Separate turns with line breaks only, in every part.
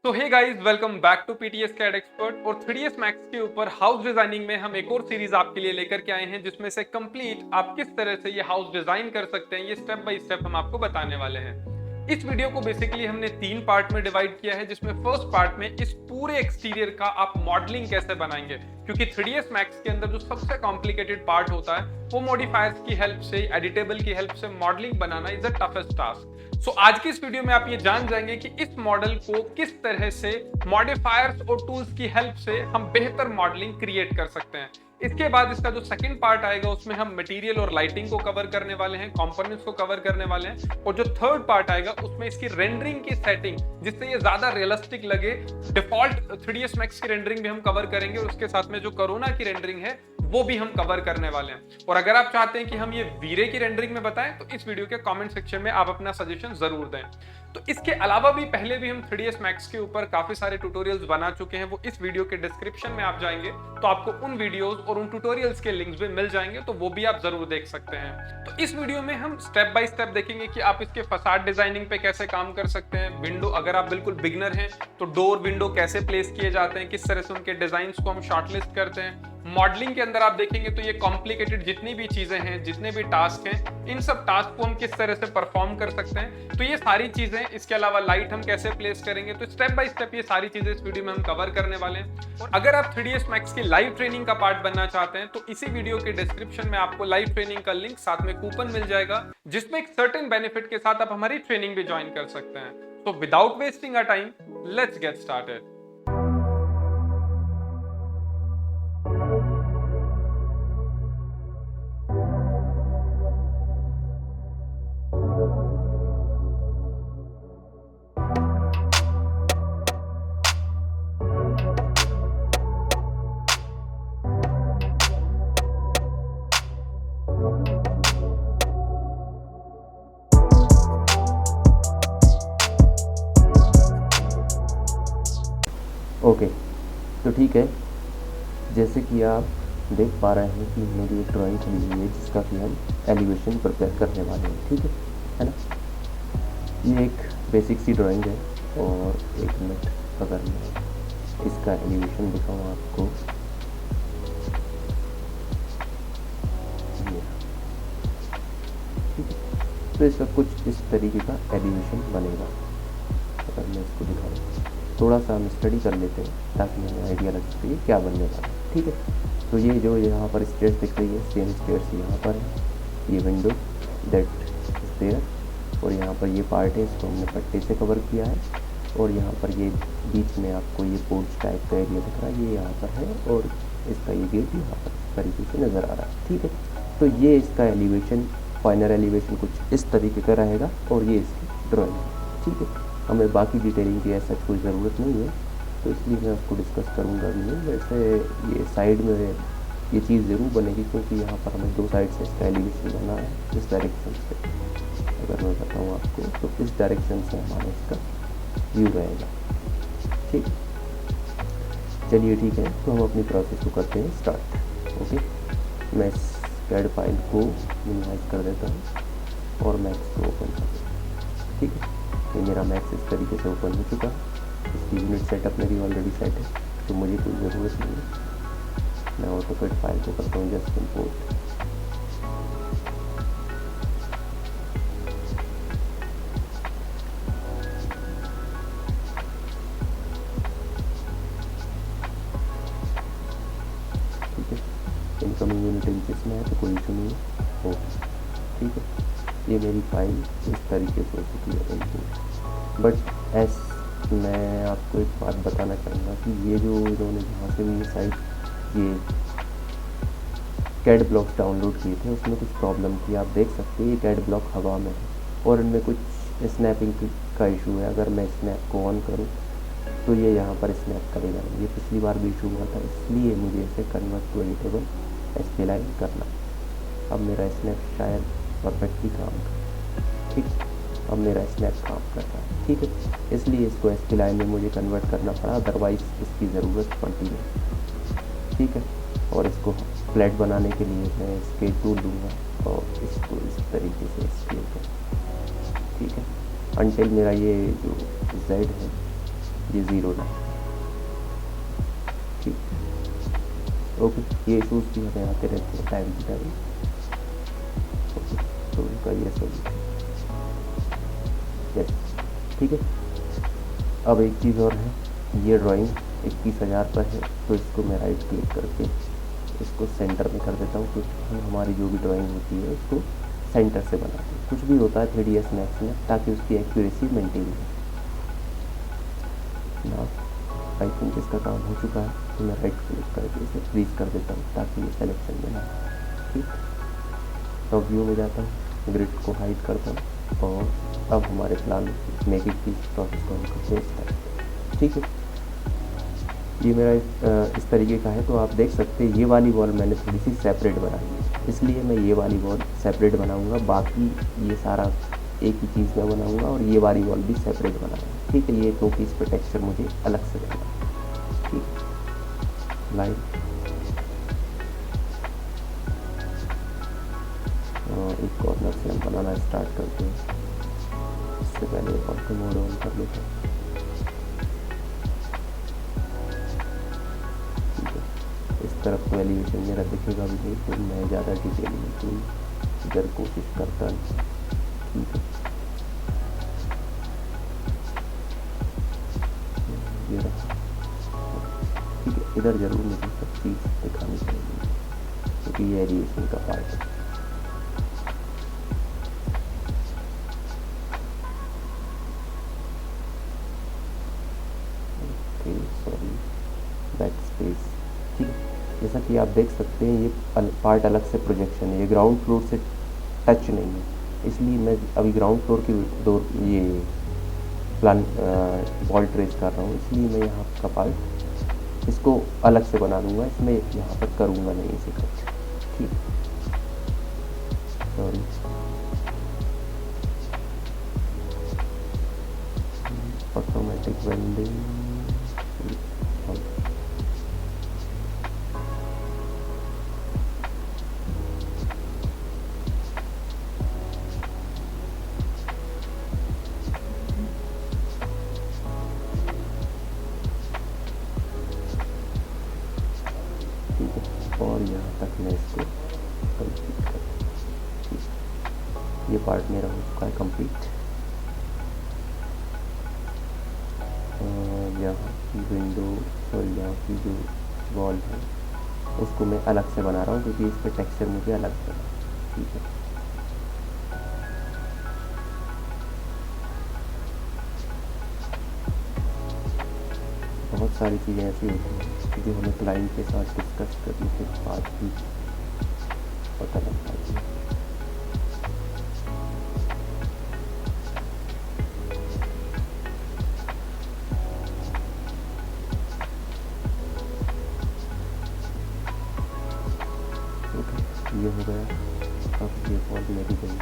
तो hey guys, welcome back to PTS CAD expert. और 3ds max के ऊपर हाउस डिजाइनिंग में हम एक और सीरीज आपके लिए लेकर के आए हैं, जिसमें से कंप्लीट आप किस तरह से ये हाउस डिजाइन कर सकते हैं, ये स्टेप बाय स्टेप हम आपको बताने वाले हैं। इस वीडियो को बेसिकली हमने 3 पार्ट में डिवाइड किया है, जिसमें फर्स्ट पार्ट में इस पूरे एक्सटीरियर का आप मॉडलिंग कैसे बनाएंगे, क्योंकि 3ds मैक्स के अंदर जो सबसे कॉम्प्लिकेटेड पार्ट होता है वो मॉडिफायर्स की हेल्प से, एडिटेबल की हेल्प से मॉडलिंग बनाना is the toughest task. So आज की इस वीडियो में आप ये जान जाएंगे कि इस मॉडल को किस तरह से मॉडिफायर्स और टूल्स की हेल्प से हम बेहतर मॉडलिंग क्रिएट कर सकते हैं। इसके बाद इसका जो सेकंड पार्ट आएगा उसमें हम मटेरियल और लाइटिंग को कवर करने वाले हैं, कंपोनेंट्स को कवर करने वाले हैं, और जो थर्ड पार्ट आएगा उसमें इसकी रेंडरिंग की सेटिंग, जिससे ये ज्यादा रियलिस्टिक लगे। डिफॉल्ट 3ds मैक्स की रेंडरिंग भी हम कवर करेंगे और उसके साथ में जो कोरोना की रेंडरिंग है वो भी हम कवर करने वाले हैं। और अगर आप चाहते हैं कि हम ये वीरे की रेंडरिंग में बताएं तो इस वीडियो के कमेंट सेक्शन में आप अपना सजेशन जरूर दें। तो इसके अलावा भी पहले भी हम 3ds मैक्स के ऊपर काफी सारे ट्यूटोरियल्स बना चुके हैं, वो इस वीडियो के डिस्क्रिप्शन में आप जाएंगे तो आपको उन वीडियोस और उन ट्यूटोरियल्स के लिंक्स भी मिल जाएंगे, तो वो भी आप जरूर देख सकते हैं। तो इस वीडियो में हम स्टेप बाय स्टेप देखेंगे कि आप इसके फसाड डिजाइनिंग पे कैसे काम कर सकते हैं। विंडो, अगर आप बिल्कुल बिगनर हैं तो डोर विंडो कैसे प्लेस किए जाते हैं, किस तरह से उनके डिजाइन को हम शॉर्टलिस्ट करते हैं। मॉडलिंग के अंदर आप देखेंगे तो ये कॉम्प्लिकेटेड जितनी भी चीजें हैं, जितने भी टास्क हैं, इन सब टास्क को हम किस तरह से परफॉर्म कर सकते हैं, तो ये सारी चीजें। इसके अलावा लाइट हम कैसे प्लेस करेंगे, तो स्टेप बाय स्टेप ये सारी चीजें इस वीडियो में हम कवर करने वाले हैं। और अगर आप 3ds मैक्स की लाइव ट्रेनिंग का पार्ट बनना चाहते हैं तो इसी वीडियो के डिस्क्रिप्शन में आपको लाइव ट्रेनिंग का लिंक, साथ में कूपन मिल जाएगा, जिसमें एक सर्टेन बेनिफिट के साथ आप हमारी ट्रेनिंग भी ज्वाइन कर सकते हैं। तो without wasting a time, let's get started.
Okay, तो ठीक है। जैसे कि आप देख पा रहे हैं कि मेरी एक ड्राइंग खुली हुई है जिसका कि हम एलिवेशन प्रिपेयर करने वाले हैं, ठीक है ना। ये एक बेसिक सी ड्राइंग है और एक मिनट अगर मैं इसका एलिवेशन दिखाऊँ आपको, ये ठीक है। तो इसका कुछ इस तरीके का एलिवेशन बनेगा। अगर मैं इसको दिखाऊँ, थोड़ा सा हम स्टडी कर लेते हैं ताकि हमें आइडिया लग सके ये क्या बनने वाला है, ठीक है। तो ये जो यहाँ पर स्टेयर्स दिख रही है, सेम स्टेयर्स यहाँ पर है। ये विंडो दैट स्टेयर, और यहाँ पर ये पार्ट है, इसको हमने पट्टे से कवर किया है। और यहाँ पर ये बीच में आपको ये पोर्च टाइप का एरिया दिख रहा है, ये यहाँ पर है, और इसका ये गेट यहाँ पर इस तरीके से नज़र आ रहा है, ठीक है। तो ये इसका एलिवेशन, फाइनल एलिवेशन कुछ इस तरीके का रहेगा, और ये इसकी ड्राइंग है, ठीक है। हमें बाकी डिटेलिंग की ऐसा कोई ज़रूरत नहीं है, तो इसलिए मैं उसको डिस्कस करूँगा भी नहीं। वैसे ये साइड में ये चीज़ ज़रूर बनेगी, क्योंकि यहाँ पर हमें दो साइड से इसका एलिवेशन बना है इस डायरेक्शन से। अगर मैं बताऊँ आपको तो इस डायरेक्शन से हमारा इसका व्यू रहेगा, ठीक। चलिए ठीक है, तो हम अपनी प्रोसेस को करते हैं स्टार्ट। ओके, मैं इस कैड फाइल को मिनिमाइज कर देता हूँ और मैं इसको ओपन कर देता हूँ, ठीक है। ये मेरा मैक्स इस तरीके से ओपन हो चुका है। इसकी यूनिट सेटअप मेरी ऑलरेडी सेट है, तो मुझे कोई ज़रूरत नहीं है। मैं ऑटोकैड फाइल को करता हूँ जस्ट इंपोर्ट। ठीक है, इनकमिंग यूनिट इंचेस में है तो कोई इशू नहीं है। ओके, ठीक है। ये मेरी फाइल इस तरीके से हो चुकी है इंपोर्ट। बट एस मैं आपको एक बात बताना चाहूँगा कि ये जो इन्होंने जहाँ से भी ये साइट ये कैड ब्लॉक्स डाउनलोड किए थे उसमें कुछ प्रॉब्लम थी। आप देख सकते हैं ये कैड ब्लॉक हवा में है और इनमें कुछ स्नैपिंग का इशू है। अगर मैं स्नैप को ऑन करूँ तो ये यहाँ पर स्नैप करेगा। ये पिछली बार भी इशू हुआ था, इसलिए मुझे इसे कन्वर्ट टू एडिटेबल SPLI करना। अब मेरा स्नैप शायद परफेक्टली काम कर, ठीक। अब मेरा स्नैप काम कर रहा है, ठीक है। इसलिए इसको SPLI में मुझे कन्वर्ट करना पड़ा, अदरवाइज़ इसकी ज़रूरत पड़ती है, ठीक है। और इसको फ्लैट बनाने के लिए मैं स्केल टूल दूँगा और इसको इस तरीके से स्केल कर, ठीक है। अनटिल मेरा ये जो Z है ये 0 ना, ठीक। ओके, ये इशूज़ भी हमें आते रहते हैं टाइम टू टाइम। ओके, तो उनका ये सोल्यूशन, यस, ठीक है। अब एक चीज़ और है, ये ड्राइंग 21,000 पर है, तो इसको मैं राइट क्लिक करके इसको सेंटर में कर देता हूँ, क्योंकि हम हमारी जो भी ड्राइंग होती है उसको सेंटर से बनाते हैं। कुछ भी होता है 3ds मैक्स में, ताकि उसकी एक्यूरेसी मेंटेन हो। ना आई थिंक इसका काम हो चुका है, तो मैं राइट क्लिक करके इसे फ्रीज कर देता हूँ ताकि ये सिलेक्शन में ना, ठीक। तो व्यू में जाता हूँ, ग्रिड को हाइड करता हूँ, और अब हमारे प्लान मेकिंग की प्रोसेस को हम करते हैं स्टार्ट, ठीक है। ये मेरा इस तरीके का है, तो आप देख सकते हैं ये वाली वॉल मैंने थोड़ी सी सेपरेट बनाई है, इसलिए मैं ये वाली वॉल सेपरेट बनाऊंगा, बाकी ये सारा एक ही चीज़ में बनाऊंगा, और ये वाली वॉल भी सेपरेट बनाऊंगा, ठीक है। ये क्योंकि इस पर टेक्सचर मुझे अलग से देना, ठीक। लाइन एक कॉर्नर से हम बनाना स्टार्ट करते हैं। इससे पहले ऑटो मोड ऑन कर लेते हैं, ठीक है। इस तरफ तो एलिवेशन मेरा दिखेगा भी नहीं, तो मैं ज़्यादा डिटेल में कोई इधर कोशिश करता नहीं, ठीक है। ये रहा, ठीक है। इधर ज़रूर मुझे सब चीज़ दिखानी चाहिए, क्योंकि ये एलिवेशन का पार्ट है। सॉरी, बैक स्पेस, ठीक है। जैसा कि आप देख सकते हैं, ये पार्ट अलग से प्रोजेक्शन है, ये ग्राउंड फ्लोर से टच नहीं है, इसलिए मैं अभी ग्राउंड फ्लोर की दो ये प्लान वॉल ट्रेस कर रहा हूँ, इसलिए मैं यहाँ का पार्ट इसको अलग से बना लूँगा, इसमें यहाँ पर करूँगा नहीं इसे कट, ठीक। सॉरी, ऑटोमेटिक वेंडिंग, और यहाँ तक मैं इसको कंप्लीट कर, ठीक। ये पार्ट मेरा हो चुका है कंप्लीट। यहाँ की विंडो और यहाँ की जो वॉल है उसको मैं अलग से बना रहा हूँ, क्योंकि इस पर टेक्सचर मुझे अलग करना है, ठीक है। बहुत सारी चीज़ें ऐसी होती हैं जो हमें क्लाइंट के साथ डिस्कस करने के बाद भी पता लग पाती है। ओके, ये हो गया। अब ये वॉल मेरी गई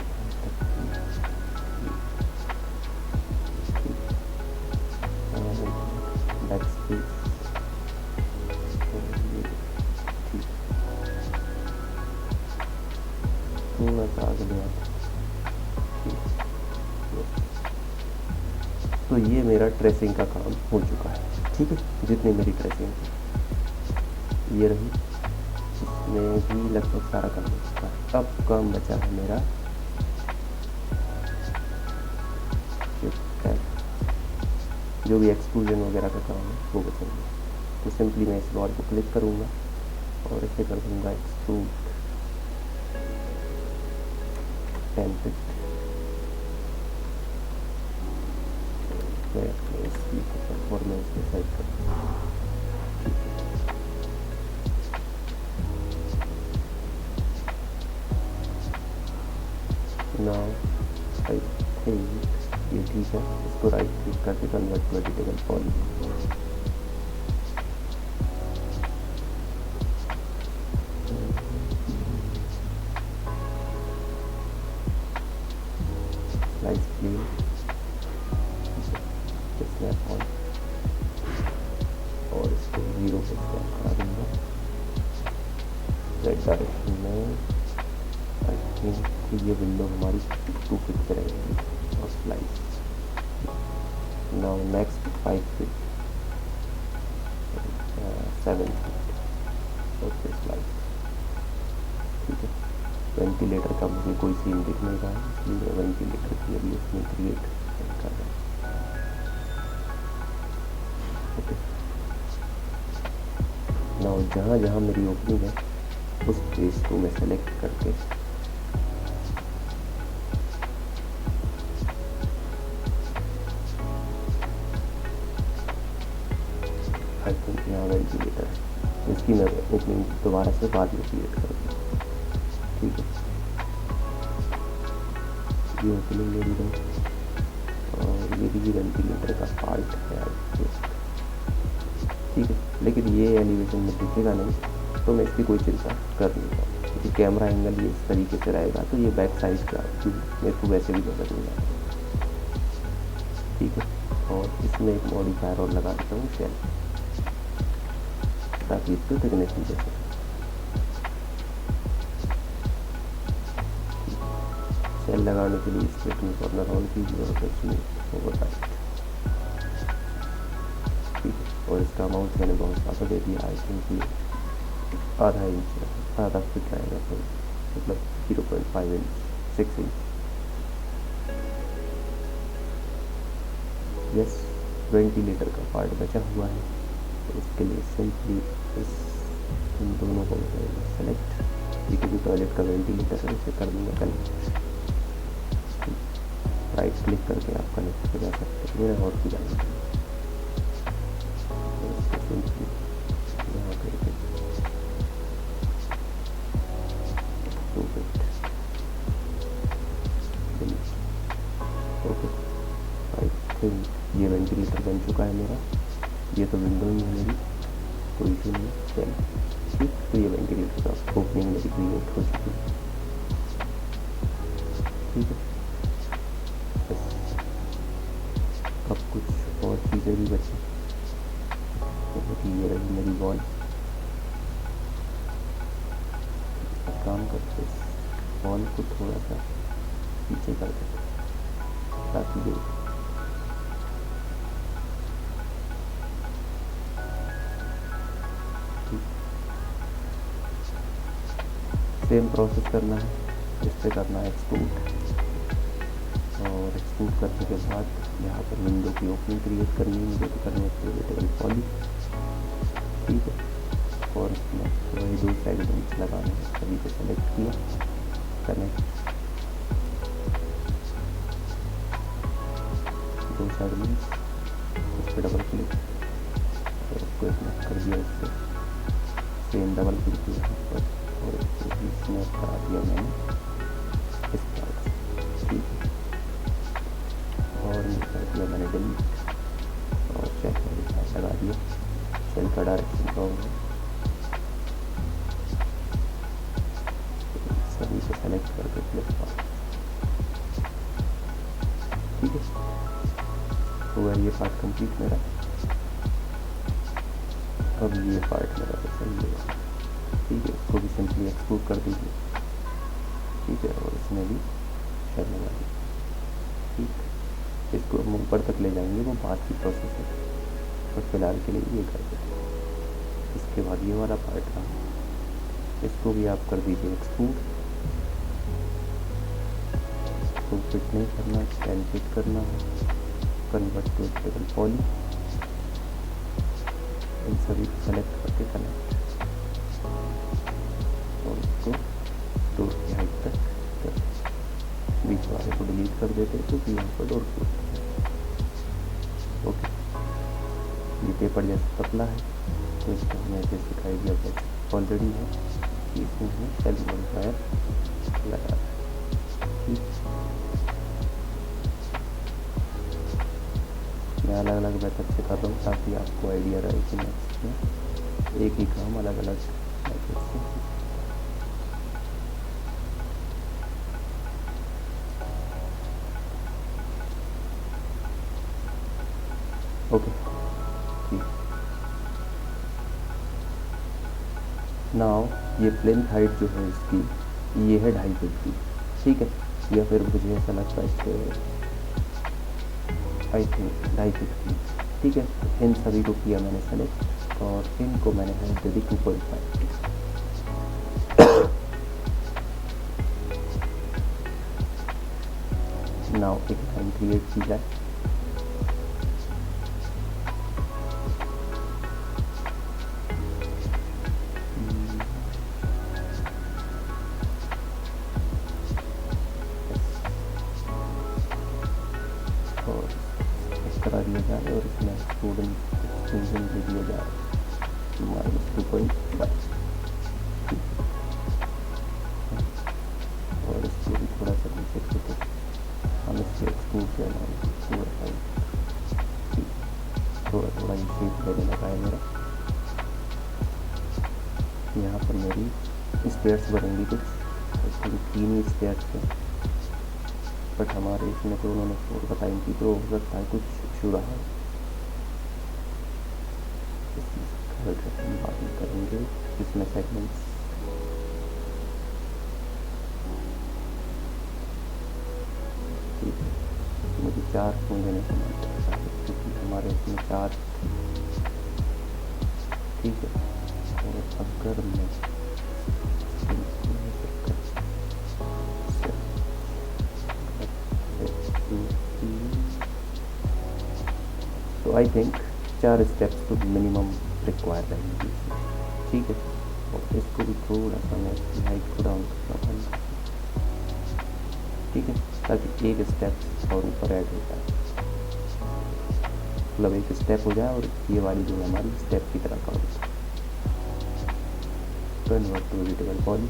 बैक स्पेस, थोड़ा सा आगे ले आता, तो ये मेरा ट्रेसिंग का काम हो चुका है, ठीक है। जितनी मेरी ट्रेसिंग ये रही, इसमें भी लगभग सारा काम हो चुका है। अब काम बचा है मेरा जो भी एक्सक्लूजन वगैरह का काम है वो बचेगा। तो सिंपली मैं इस वॉल को क्लिक करूँगा और इसे कर दूँगा एक्सट्रूड टेम्पलेट। मैं अपने इसकी परफॉर्मेंस में सेट करूँगा, नाउ आई थिंक ये ठीक है। इसको राइट क्लिक करके convert to editable poly, slice plane, snap on, और इसको 0 पे स्नैप करा दूँगा। राइट डायरेक्शन में आई थिंक ये विंडो हमारी 2 फीट पे रहेगी, और slice. Now next 5 feet 7 feet और दिस लाइट। ठीक है, वेंटिलेटर का मुझे कोई सीन दिख नहीं रहा है, इसलिए मैं वेंटिलेटर की अभी इसमें क्रिएट कर रहा हूँ। ओके, नाउ जहाँ जहाँ मेरी ओपनिंग है उस फेस को मैं सेलेक्ट करके आई थिंक यहाँ वेंटिलेटर है, तो इसकी मैं ओपनिंग दोबारा से बाद में क्रिएट कर दूँ। ठीक है, ये ओपनिंग मेरी है और ये भी वेंटिलेटर का पार्ट है। ठीक है, लेकिन ये एलिवेशन में दिखेगा नहीं, तो मैं इसकी कोई चिंता कर नहीं पाऊँ, क्योंकि कैमरा एंगल ये इस तरीके से रहेगा, तो ये बैक साइड का व्यू मेरे को वैसे भी नजर नहीं आएगा। ठीक है, और इसमें एक मॉडिफायर और लगा देता हूँ शेल, ताकि इसको थिकनेस भी दे सके। शेल लगाने के लिए स्प्लिट में कॉर्नर ऑन कीजिए और स्मूथ ओवर राइट। ठीक है, और इसका अमाउंट मैंने बहुत ज़्यादा दे दिया, आई थिंक ये आधा इंच, आधा फीट रहेगा, तो मतलब 0.5 इंच, 6 इंच। यस, वेंटिलेटर का पार्ट बचा हुआ है, तो इसके लिए सिंपली इन दोनों को सेलेक्ट, क्योंकि टॉयलेट का वेंटिलेटर है, इसे कर दूँगा कनेक्ट। राइट क्लिक करके आप कनेक्ट हो जा सकते हैं, मेरा और की जाना है। यहाँ पे ओके, आई थिंक ये वेंटिलेटर बन चुका है मेरा। ये तो विंडो ही है मेरी, कोई इशू नहीं है। चलिए ठीक, तो ये वेंटिलेटर का ओपनिंग मेरी क्रिएट हो चुकी है। ठीक है, अब कुछ और चीज़ें भी बची, जैसे कि ये रही मेरी वॉल। काम करते वॉल को थोड़ा सा पीछे कर देते, ताकि ये सेम प्रोसेस करना है, इससे करना है एक्सट्रूड, और एक्सट्रूड करने के बाद यहाँ पर विंडो की ओपनिंग क्रिएट करनी है, मुझे तो करनी है क्रिएटेबल पॉली। ठीक है, और वही दो साइड बेंच लगाने हैं, सभी को सेलेक्ट किया, कनेक्ट, दो साइड बेंच, उस पर डबल क्लिक और उसको स्नैप कर दिया, इससे सेम डबल क्लिक किया पर, और स्नैप करा दिया मैंने इस पार्ट। ठीक है, और कर दिया मैंने डिलीट, और चेक लगा दिया, शेल का डायरेक्शन रॉन्ग है, सभी को सेलेक्ट करके प्लस पार्ट। ठीक है, हुआ ये पार्ट कंप्लीट मेरा। अब ये पार्ट मेरा बचा ये, ठीक है, इसको भी सिंपली एक्सपोर्ट कर दीजिए। ठीक है, और इसमें भी शेल लगा दीजिए। ठीक, इसको हम ऊपर तक ले जाएंगे, वो बाद की प्रोसेस है, और फिलहाल के लिए ये कर देते हैं। इसके बाद ये वाला पार्ट रहा, इसको भी आप कर दीजिए एक्सपोर्ट। इसको फिट नहीं करना, स्कैन फिट करना है, कन्वर्ट टू टेबल पॉली, इन सभी को सेलेक्ट करके कनेक्ट, और इसको डोर की हाइट तक कर, बीच वाले को डिलीट कर देते हैं, क्योंकि यहाँ पर डोर क्लोज है। ओके, ये पेपर जैसे पतला है, तो इसको हमें जैसे दिखाई दिया ऑलरेडी है कि इसमें हमें शेल मॉडिफायर लगा है। ठीक, मैं अलग अलग मेथड से कर रहा हूँ, ताकि आपको आइडिया रहे कि मैं एक ही काम अलग अलग मेथड से। ओके, ठीक, नाउ ये प्लेन हाइट जो है इसकी, ये है 2.5 फीट की। ठीक है, या फिर मुझे ऐसा लगता है आई थिंक 2.5 फीट की। ठीक है, इन सभी को किया मैंने सेलेक्ट, और इनको मैंने हाइट दे दी 2.5। नाउ एक लाइन क्रिएट की जाए। और करा दिया जाए और इसमें एक्सट्रूजन दे दिया जाए -2.5। और इसको भी थोड़ा सा नीचे करके हम इसके एक्सट्रूजन थोड़ा ये शेप देने लगा है मेरा। यहाँ पर मेरी स्टेयर्स बनेंगी कुछ 3 ही स्टेयर्स थे, बट हमारे इसमें तो उन्होंने 4 बताई थी, तो हो सकता है कुछ इशू रहा है। बात करेंगे इसमें सेगमेंट्स मुझे 4 क्यों देने का मन करता है, क्योंकि हमारे इसमें 4 ठीक है। और अगर मैं तो आई थिंक 4 स्टेप्स तो मिनिमम रिक्वायर रहेंगी, ठीक है। और इसको भी थोड़ा सा मैं इसकी हाइट को डाउन करना, ठीक है, ताकि एक स्टेप और ऊपर ऐड हो जाए, मतलब एक स्टेप हो जाए और ये वाली जो हमारी स्टेप की तरह का हो जाए। Convert to editable poly.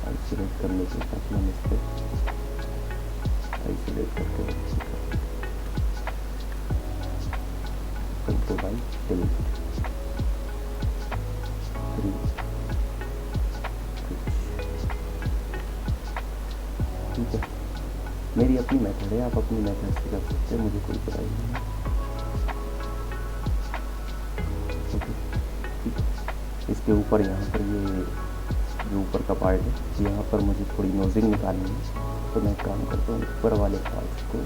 Isolate करने के साथ मैंने इस पर आइसोलेट करके कंट्रोल बाई डिलीट 3 ठीक है। मेरी अपनी मेथड है, आप अपनी मेथड से कर सकते हैं, मुझे कोई बुराई नहीं है, ठीक है। इसके ऊपर यहाँ पर ये जो ऊपर का पार्ट है, यहाँ पर मुझे थोड़ी नोजिंग निकालनी है, तो मैं काम करता हूँ ऊपर वाले पार्ट्स को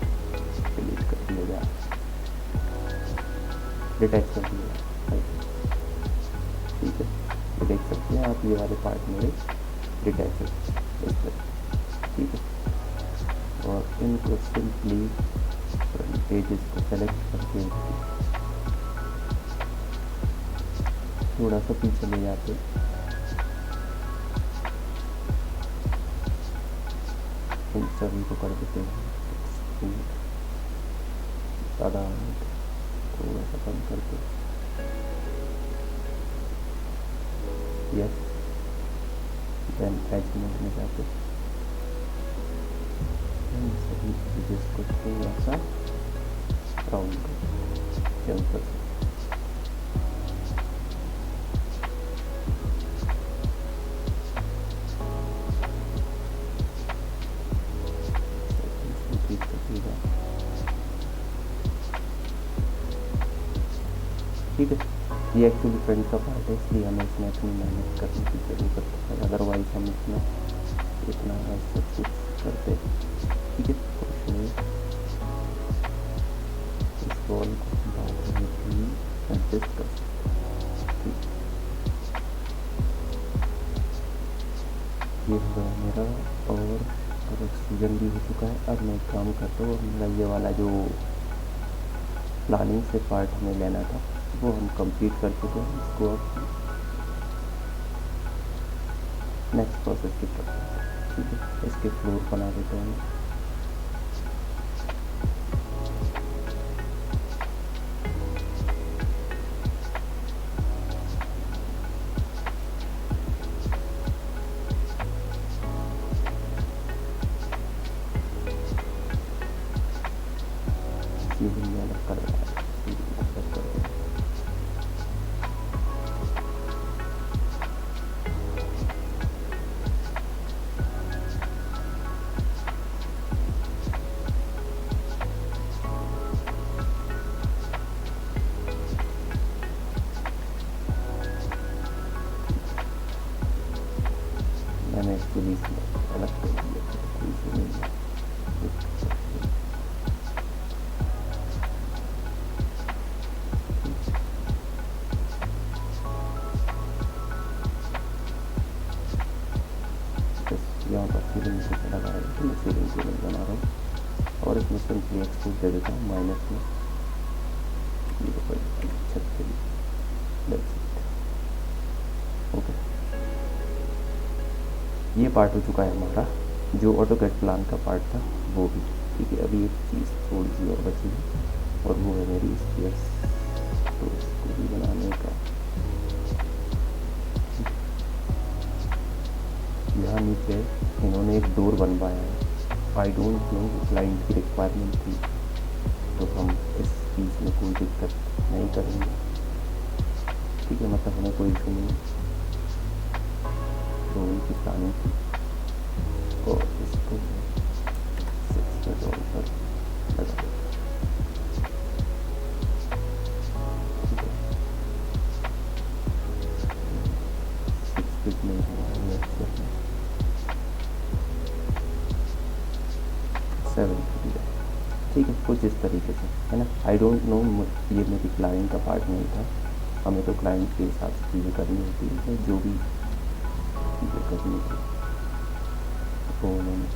डिलीट कर दिया जाए, डिटैच कर दिया जाए, ठीक है। ये देख सकते हैं आप, ये वाले पार्ट मेरे डिटैच है इस तरह, ठीक है। और इनको सिंपली फ्रंट पेजेस को सेलेक्ट करके थोड़ा सा पीछे ले जाते हैं, इन सभी को कर देते हैं ज़्यादा थोड़ा सा कम करके, यस। देन एज मोड में जाते इन सभी चीज़ को थोड़ा सा राउंड कर ऊपर से, ठीक है। ये एक्चुअली फ्रंट का पार्ट है, इसलिए हमें इसमें अपनी मेहनत करने की ज़रूरत है, अदरवाइज हम इतना सब कुछ करते, ठीक है। कुछ नहीं, इस बॉल को बात करने के लिए एडजस्ट कर सकते, ये हो गया मेरा। और अब एक्सट्रूजन भी हो चुका है। अब मैं एक काम करता हूँ, मेरा ये वाला जो प्लानिंग से पार्ट हमें लेना था वो हम कंप्लीट कर चुके हैं, इसको अब नेक्स्ट प्रोसेस की तरफ, ठीक है। इसके फ्लोर बना देते हैं, सीलिंग में अलग कर रहा है, सीलिंग अलग कर रहा है। और इसमें सिंपली एक्सक्यूज दे देता हूँ माइनस में 0.36। ओके, ये पार्ट हो चुका है हमारा, जो ऑटोकैड प्लान का पार्ट था वो भी। ठीक है, अभी एक चीज़ थोड़ी सी और बची है और वो है मेरी स्पेयर्स, तो इसको भी बनाने का। यहाँ नीचे इन्होंने एक डोर बनवाया है, आई डोंट नो क्लाइंट की रिक्वायरमेंट थी, तो हम इस चीज़ में कोई दिक्कत नहीं करेंगे। ठीक है, मतलब हमें कोई इशू नहीं है, तो उनकी प्लानिंग थी। और इसको 6 पर लगा देते। ठीक है, 6 फीट में है, 7 फीट है। ठीक है, कुछ इस तरीके से है ना। आई डोंट नो, ये मेरी क्लाइंट का पार्ट नहीं था, हमें तो क्लाइंट के हिसाब से चीज़ें करनी होती है, जो भी चीज़ें करनी थी वो उन्होंने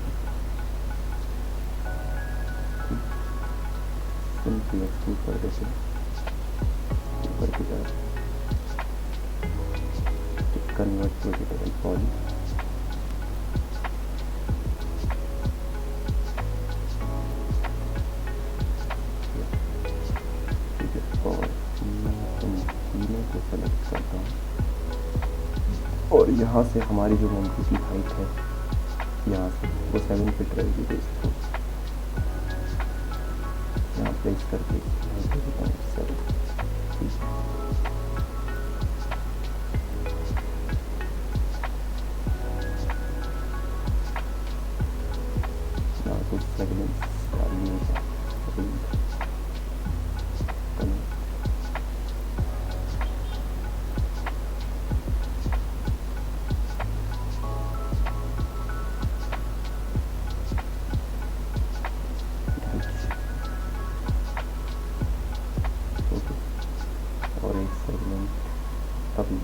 सिंपली एक्सक्यूज कर देते हैं ऊपर की तरफ, कन्वर्ट टू एडिटेबल पॉली। ठीक है, और मैं इन तीनों को सेलेक्ट करता हूँ और यहाँ से हमारी जो मंथली की हाइट है यहाँ से वो 7 फीट रहेगी, तो इसको यहाँ प्लेस करके 7। यहाँ कुछ सेगमेंट्स डालने का और एक सेगमेंट अभी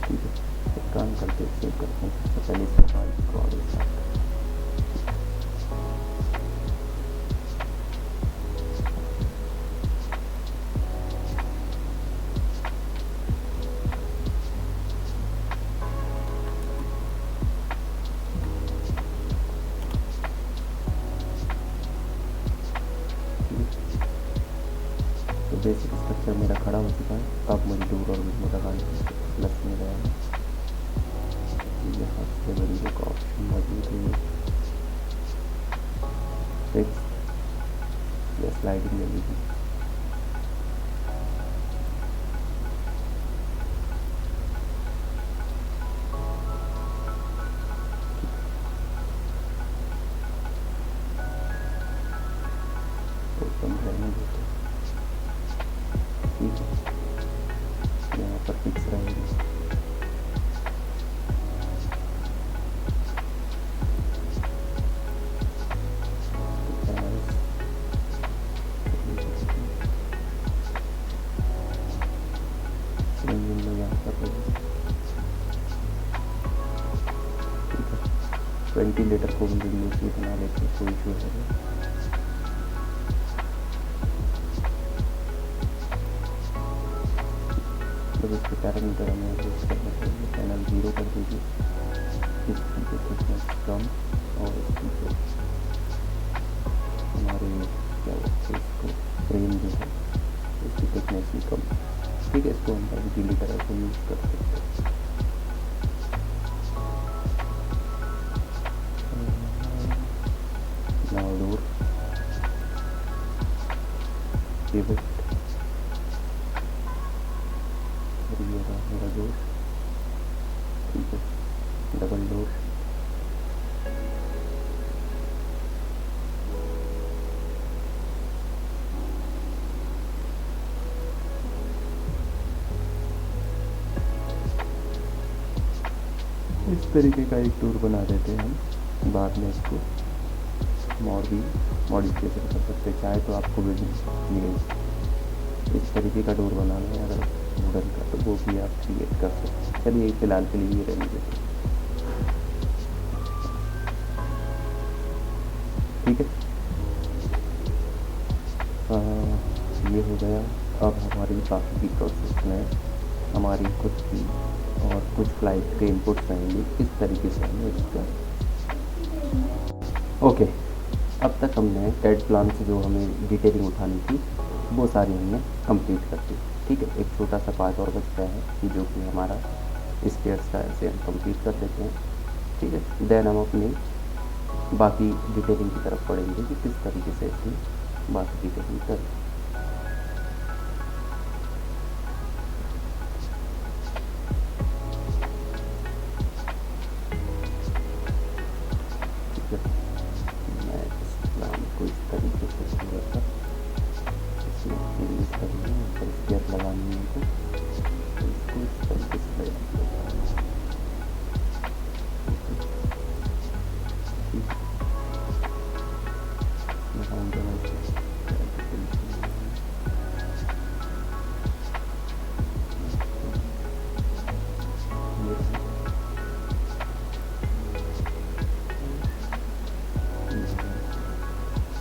ठीक है, एक काम करते हैं, सेव करते हैं। सबसे पहले इसका कॉल स्टार्ट। तो बेसिक स्ट्रक्चर मेरा खड़ा हो चुका है। अब मुझे डोर और विंडो लगाने प्लस में गया है, यहाँ से बड़ी एक ऑप्शन मौजूद है, फिक्स या स्लाइडिंग ले लीजिए। तो कम रहने देते, ठीक है, यहाँ पर फिक्स रहेंगे। विंडो यहाँ पर रहेगी, ठीक है। वेंटिलेटर को भी वीडियो की बना लेते हैं, कोई इशू है। जब इसके पैरामीटर हमें एडजस्ट करना चाहिए, पैनल 0 कर दीजिए, इसकी थिकनेस कम और इसकी जो हमारे क्या बोलते हैं इसको फ्रेम जो है इसकी थिकनेस भी कम। ठीक है, इसको हम वेंटिलेटर ऐसे यूज़ कर सकते हैं। नाउ डोर पिवट, और ये रहा मेरा डोर। ठीक है, डबल डोर, इस तरीके का एक टूर बना देते हैं हम, बाद में इसको और भी मॉडिफिकेशन कर सकते हैं। चाहे तो आपको भी ये इस तरीके का डोर बनाना है अगर वुडन का, तो वो भी आप क्रिएट कर सकते हैं। चलिए फिलहाल के लिए ये रहने देते हैं, ठीक है। ये हो गया। अब हमारी बाकी की प्रोसेस में हमारी खुद की और कुछ फ्लाइट के इनपुट्स आएंगे, इस तरीके से हमें इसका ओके। अब तक हमने कैड प्लान से जो हमें डिटेलिंग उठानी थी वो सारी हमने कंप्लीट कर दी, ठीक है। एक छोटा सा पार्ट और बचता है जो कि हमारा स्टेयर्स का, ऐसे हम कंप्लीट कर देते हैं, ठीक है। देन हम अपनी बाकी डिटेलिंग की तरफ पढ़ेंगे कि किस तरीके से इसमें बाकी डिटेलिंग करें। ठीक है, मैं इस प्लान को इस तरीके से थोड़ा सा इसमें चेंजेस करेंगे। ऊपर स्टेयर लगानी है तो इसको इस तरीके से लगा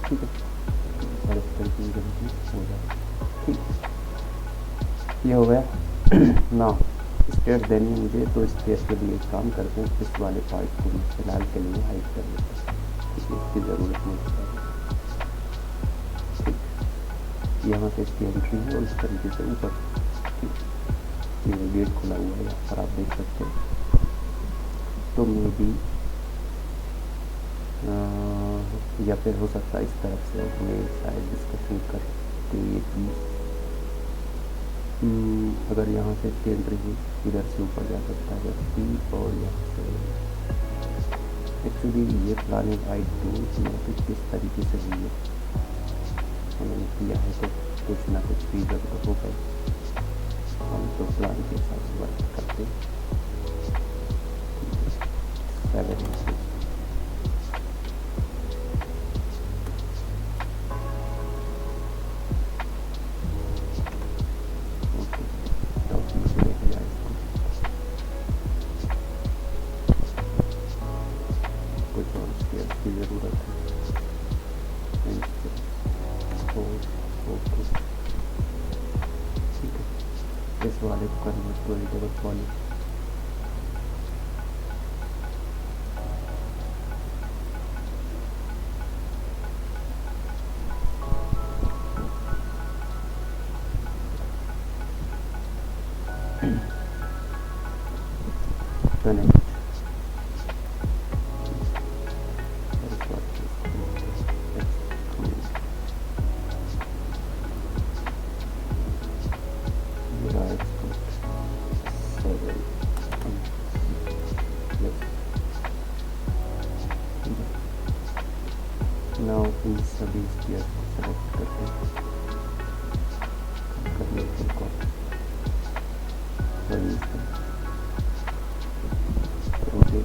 ठीक है, और इस तरीके की गलती हो जाए, ठीक। ये हो गया ना स्टेयर्स देनी है मुझे, तो स्टेयर्स के लिए एक काम करते हैं, इस वाले पार्ट को फिलहाल के लिए हाइड कर लेते हैं, ठीक है। इसकी ज़रूरत नहीं है, ठीक। यहाँ से इसकी एंट्री है और इस तरीके से ऊपर, ठीक। ये गेट खुला हुआ है, यहाँ पर आप देख सकते हैं। तो मे बी या फिर हो सकता है इस तरफ से हमें शायद डिस्कशन करते ये चीज़, अगर यहाँ से इसकी एंट्री हुई इधर से ऊपर जा सकता है व्यक्ति, और यहाँ से एक्चुअली ये प्लानिंग आई तो किस तरीके से हुई है हमने किया है, तो कुछ ना कुछ भी जरूरत हो गई, हम तो प्लान के हिसाब से वर्क करते हैं। 7 इंच की ज़रूरत है, ओके, ठीक है। इस वाले को convert to editable poly, connect now इन सभी स्टेयर्स को सेलेक्ट करके कर लेते हैं कॉपी, ओके।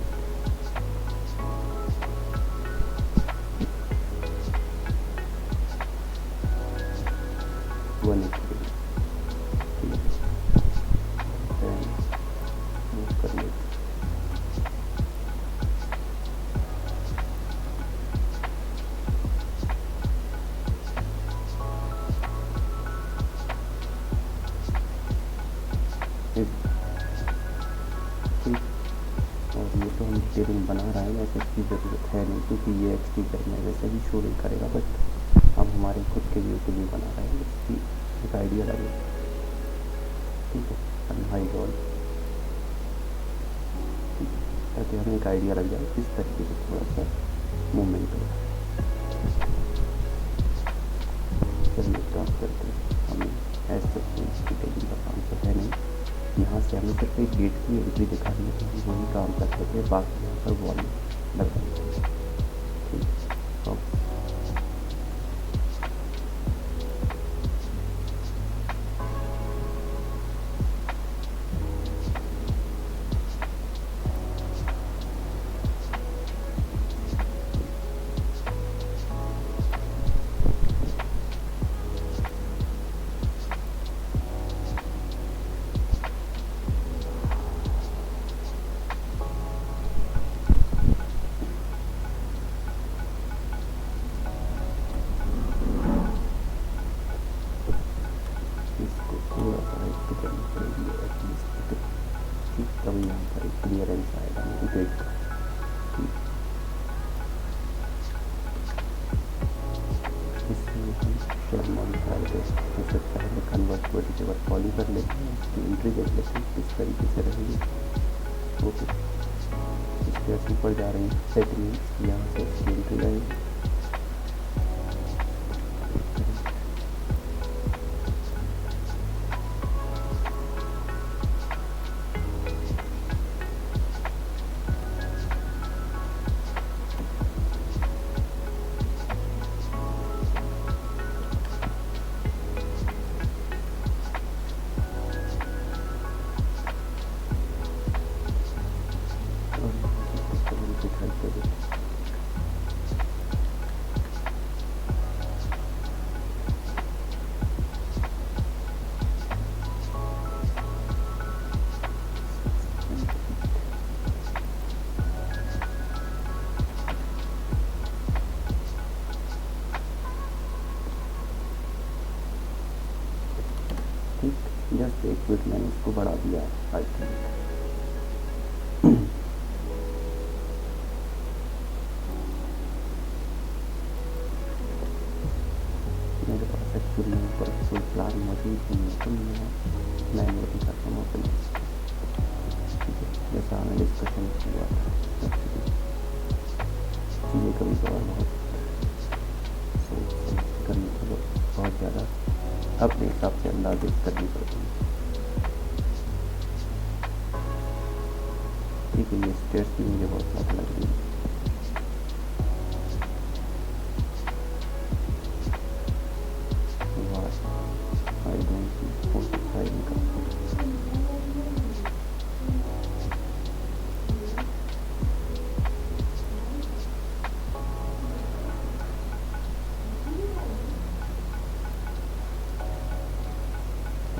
वन कर लेते ठीक। और ये तो हम डिटेलिंग बना रहे हैं, वैसे इसकी ज़रूरत है नहीं क्योंकि ये एक्सटीरियर में वैसे भी शो नहीं करेगा, बट हम हमारे खुद के व्यू के लिए बना रहे हैं, इसकी एक आइडिया लगे, ठीक है। अनहाइड ऑल, ताकि हमें एक आइडिया लग जाए किस तरीके से थोड़ा सा मूवमेंट होगा। चलिए काम करते हैं, हमें ऐसे डिटेलिंग का काम तो है नहीं, यहाँ से हमें सिर्फ एक गेट की एंट्री दिखानी है, हम वही काम करते थे, बाकी यहाँ पर वॉल लगा ठीक। फिर हम मॉडिफाई पे सबसे पहले कन्वर्ट वर्ड के बाद फॉलो कर लेते हैं, उसकी एंट्री देख लेते हैं किस तरीके से रहेगी। ओके, स्टेयर्स ऊपर जा रही हैं, दैट मीन्स यहाँ से इसकी एंट्री रहेगी। जस्ट एक मिनट मैंने इसको बढ़ा दिया आई थिंक। मेरे पास एक्चुअली ऊपर कोई प्लान मौजूद नहीं है, तो मैं नहीं करता हूँ अपने, जैसा हमें डिस्कशन किया था। चीज़ें कभी कभार बहुत सोच समझ करनी तो बहुत ज़्यादा अपने हिसाब से अंदाज़ करनी पड़ती है। ठीक है, ये स्टेयर्स भी मुझे बहुत ज़्यादा लग रही है। आई डोंट सी 45 का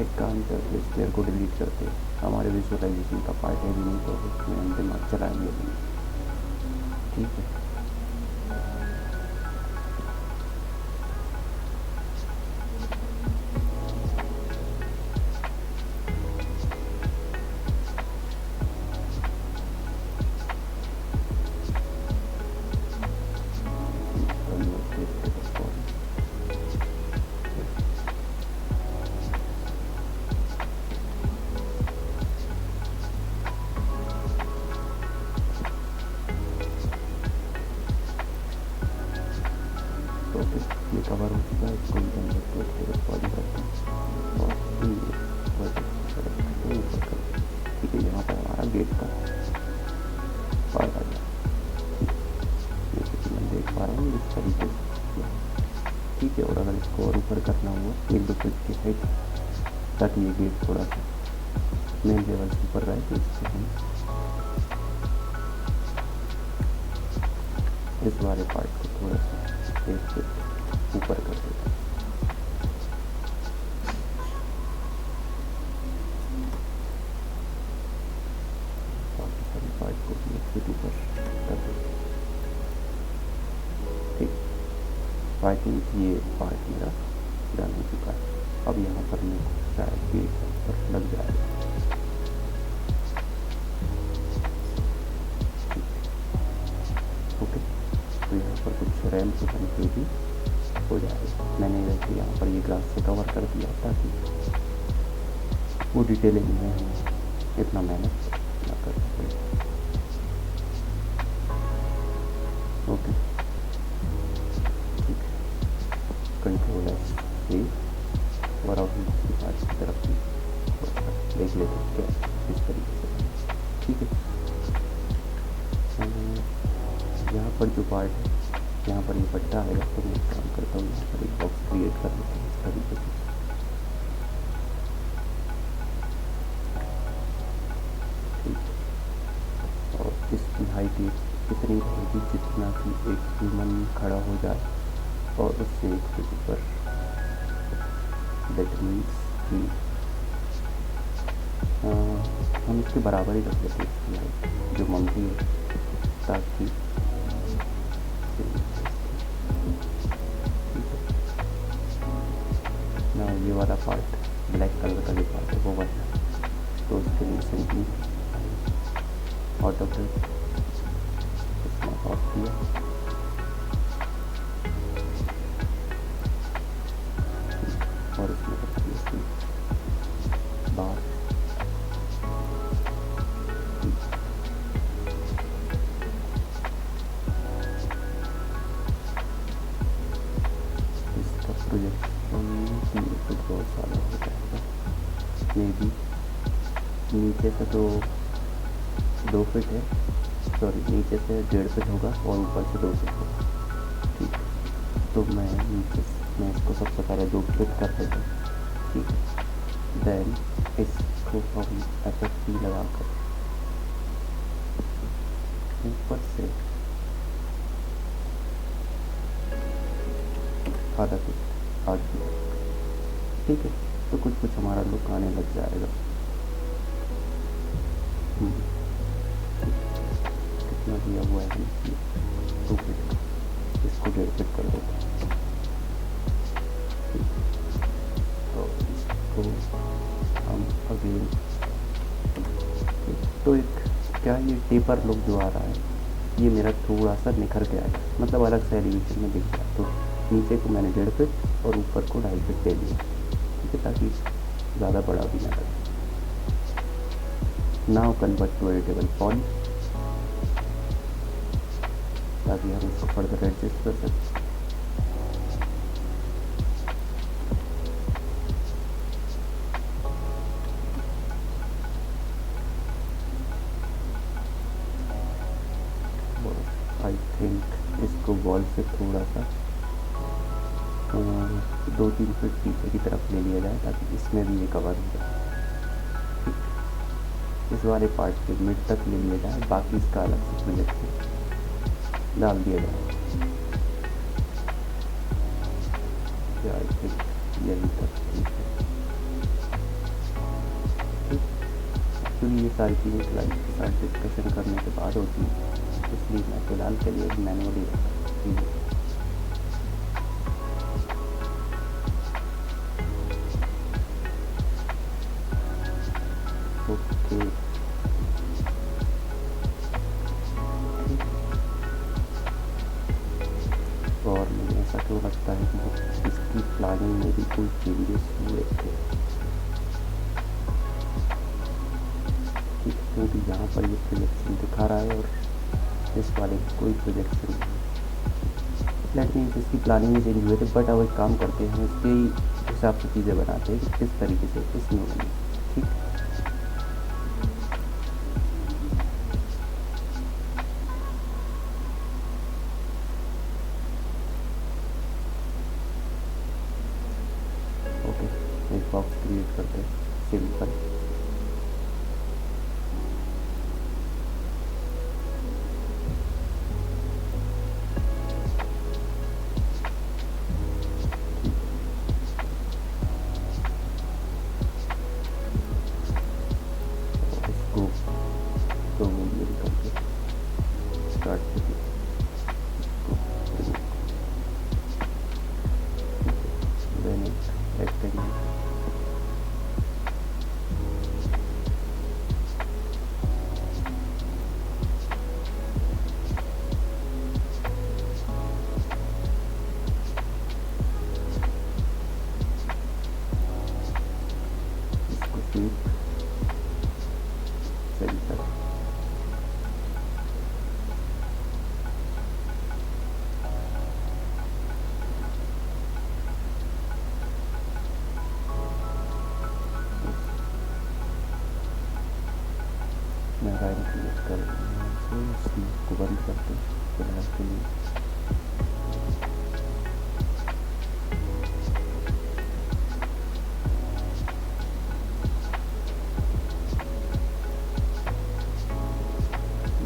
एक काम करके स्टेयर को डिलीट करते हैं, हमारे विजुअलाइजेशन का पार्ट है भी नहीं, तो उसमें हम दिमाग चलाएंगे भी। ठीक है, ये कवर हो चुका है। इसको पॉली करते हैं और ठीक है, यहाँ पर हमारा गेट का पार्ट आ गया। जैसे कि मैं देख पा रहा हूँ इस तरीके से। ठीक है, और अगर इसको और ऊपर करना हुआ 1-2 फीट की हाइट, ताकि ये गेट थोड़ा सा मेन लेवल से ऊपर रहे, तो इससे हम इस वाले पार्ट को थोड़ा सा 1 फीट ऊपर कर देता हूँ। बाकी सारी पार्ट को भी 1 फीट ऊपर कर देता हूँ। ठीक, आई थिंक ये पार्ट मेरा डन हो चुका है। अब यहाँ पर मैं शायद गेट पर लग जाएगा। ओके, तो यहाँ पर कुछ रैम्प बन के भी हो जाएगा। मैंने वैसे यहाँ पर ये ग्लास से कवर कर दिया ताकि वो डिटेलिंग में हम इतना मेहनत ना कर सकें। ओके, ठीक है, कंट्रोल से और अब की पार्ट की तरफ भी देख लेते हैं क्या इस तरीके से। ठीक है, यहाँ पर जो पार्ट है, यहाँ पर ये पट्टा आएगा, तो मैं काम करता हूँ, यहाँ पर एक बॉक्स क्रिएट कर लेते हैं इस तरीके से। ठीक, और इसकी हाइट इतनी रहेगी जितना कि एक ह्यूमन खड़ा हो जाए और उससे 1 फीट ऊपर। दैट मीन्स कि हम इसके बराबर ही रख लेते हैं इसकी हाइट जो मंकी है, ताकि ना ये वाला पार्ट ब्लैक कलर का जो पार्ट है वो बनना है। तो उसके लिए सिंपली ऑटोकैड इसमें ऑफ किया प्रोजेक्शन 3 फुट बहुत ज़्यादा हो जाएगा मे बी। नीचे से तो 2 फीट है, सॉरी नीचे से 1.5 फीट होगा और ऊपर से 2 फीट होगा। ठीक, तो मैं इसको सबसे पहले 2 फीट कर देता हूँ। ठीक है, देन इसको हम FFP लगाकर ऊपर से आधा फीट आगे। ठीक है, तो कुछ हमारा लुक आने लग जाएगा। कितना दिया हुआ है 2 फीट का, इसको 1.5 फीट कर देते हैं। तो इसको हम अगेन, तो एक क्या ये टेपर लुक जो आ रहा है ये मेरा थोड़ा सा निखर के आएगा, मतलब अलग से एलिवेशन में दिख रहा है। तो नीचे को मैंने 1.5 फीट और ऊपर को 2.5 फीट दे दिया। ठीक है, ताकि ज़्यादा बड़ा भी ना लगे। Now convert to editable font, ताकि हम इसको फर्दर एडजस्ट कर सकते। आई थिंक इसको वॉल से थोड़ा सा 2-3 फीट पीछे की तरफ ले लिया जाए, ताकि इसमें भी ये कवर हो जाए। ठीक, इस वाले पार्ट के मिड तक ले लिया जाए, बाकी इसका अलग से प्रोजेक्शन डाल दिया जाए। आई थिंक यही तक ठीक है। एक्चुअली ये सारी चीज़ें क्लाइंट के साथ डिस्कशन करने के बाद होती है, इसलिए मैं फ़िलहाल के लिए मैनुअली रखा। ओके, और मुझे ऐसा क्यों लगता है कि इसकी प्लानिंग में भी कोई चेंजेस हुए थे। ठीक, क्योंकि यहाँ पर ये प्रोजेक्शन दिखा रहा है और इस वाले कोई प्रोजेक्शन लेट मीन इसकी प्लानिंग में चेंज हुए थे। बट अब एक काम करते हैं, हम इसके हिसाब से चीज़ें बनाते हैं कि किस तरीके से इसमें बनी। ठीक, ओके, एक बॉक्स क्रिएट करते हैं सिंपल। तो ये करके स्टार्ट कीजिए। देन रेक्टेंगल, इसको स्वीप सेंटर, मैं राइट क्लिक कर इसको बंद करते हैं फिलहाल के लिए।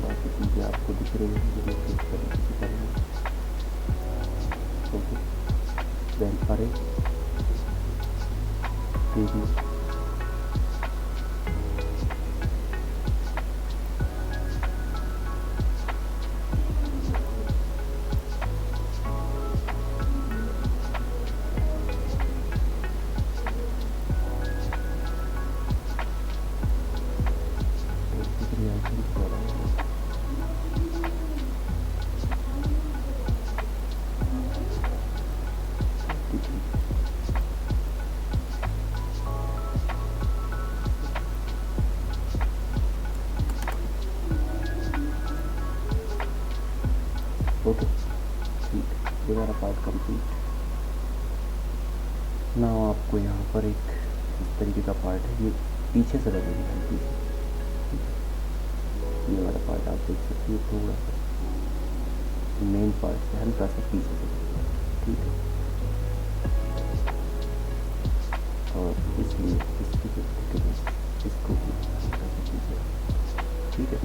बाकी चीज़ें आपको दिख रही है जो किस तरीके से करना है। ओके, देन अरे प्रीव्यू, ओके, ठीक, ये वाला पार्ट कंप्लीट। ना आपको यहाँ पर एक इस तरीके का पार्ट है, ये पीछे से लगेगा, पीछे ये वाला पार्ट आप देख सकते हैं, थोड़ा सा मेन पार्ट से हल्का सा पीछे से लगेगा, ठीक है। और इसलिए इसकी जो थिकनेस इसको भी हल्का सा पीछे, ठीक है।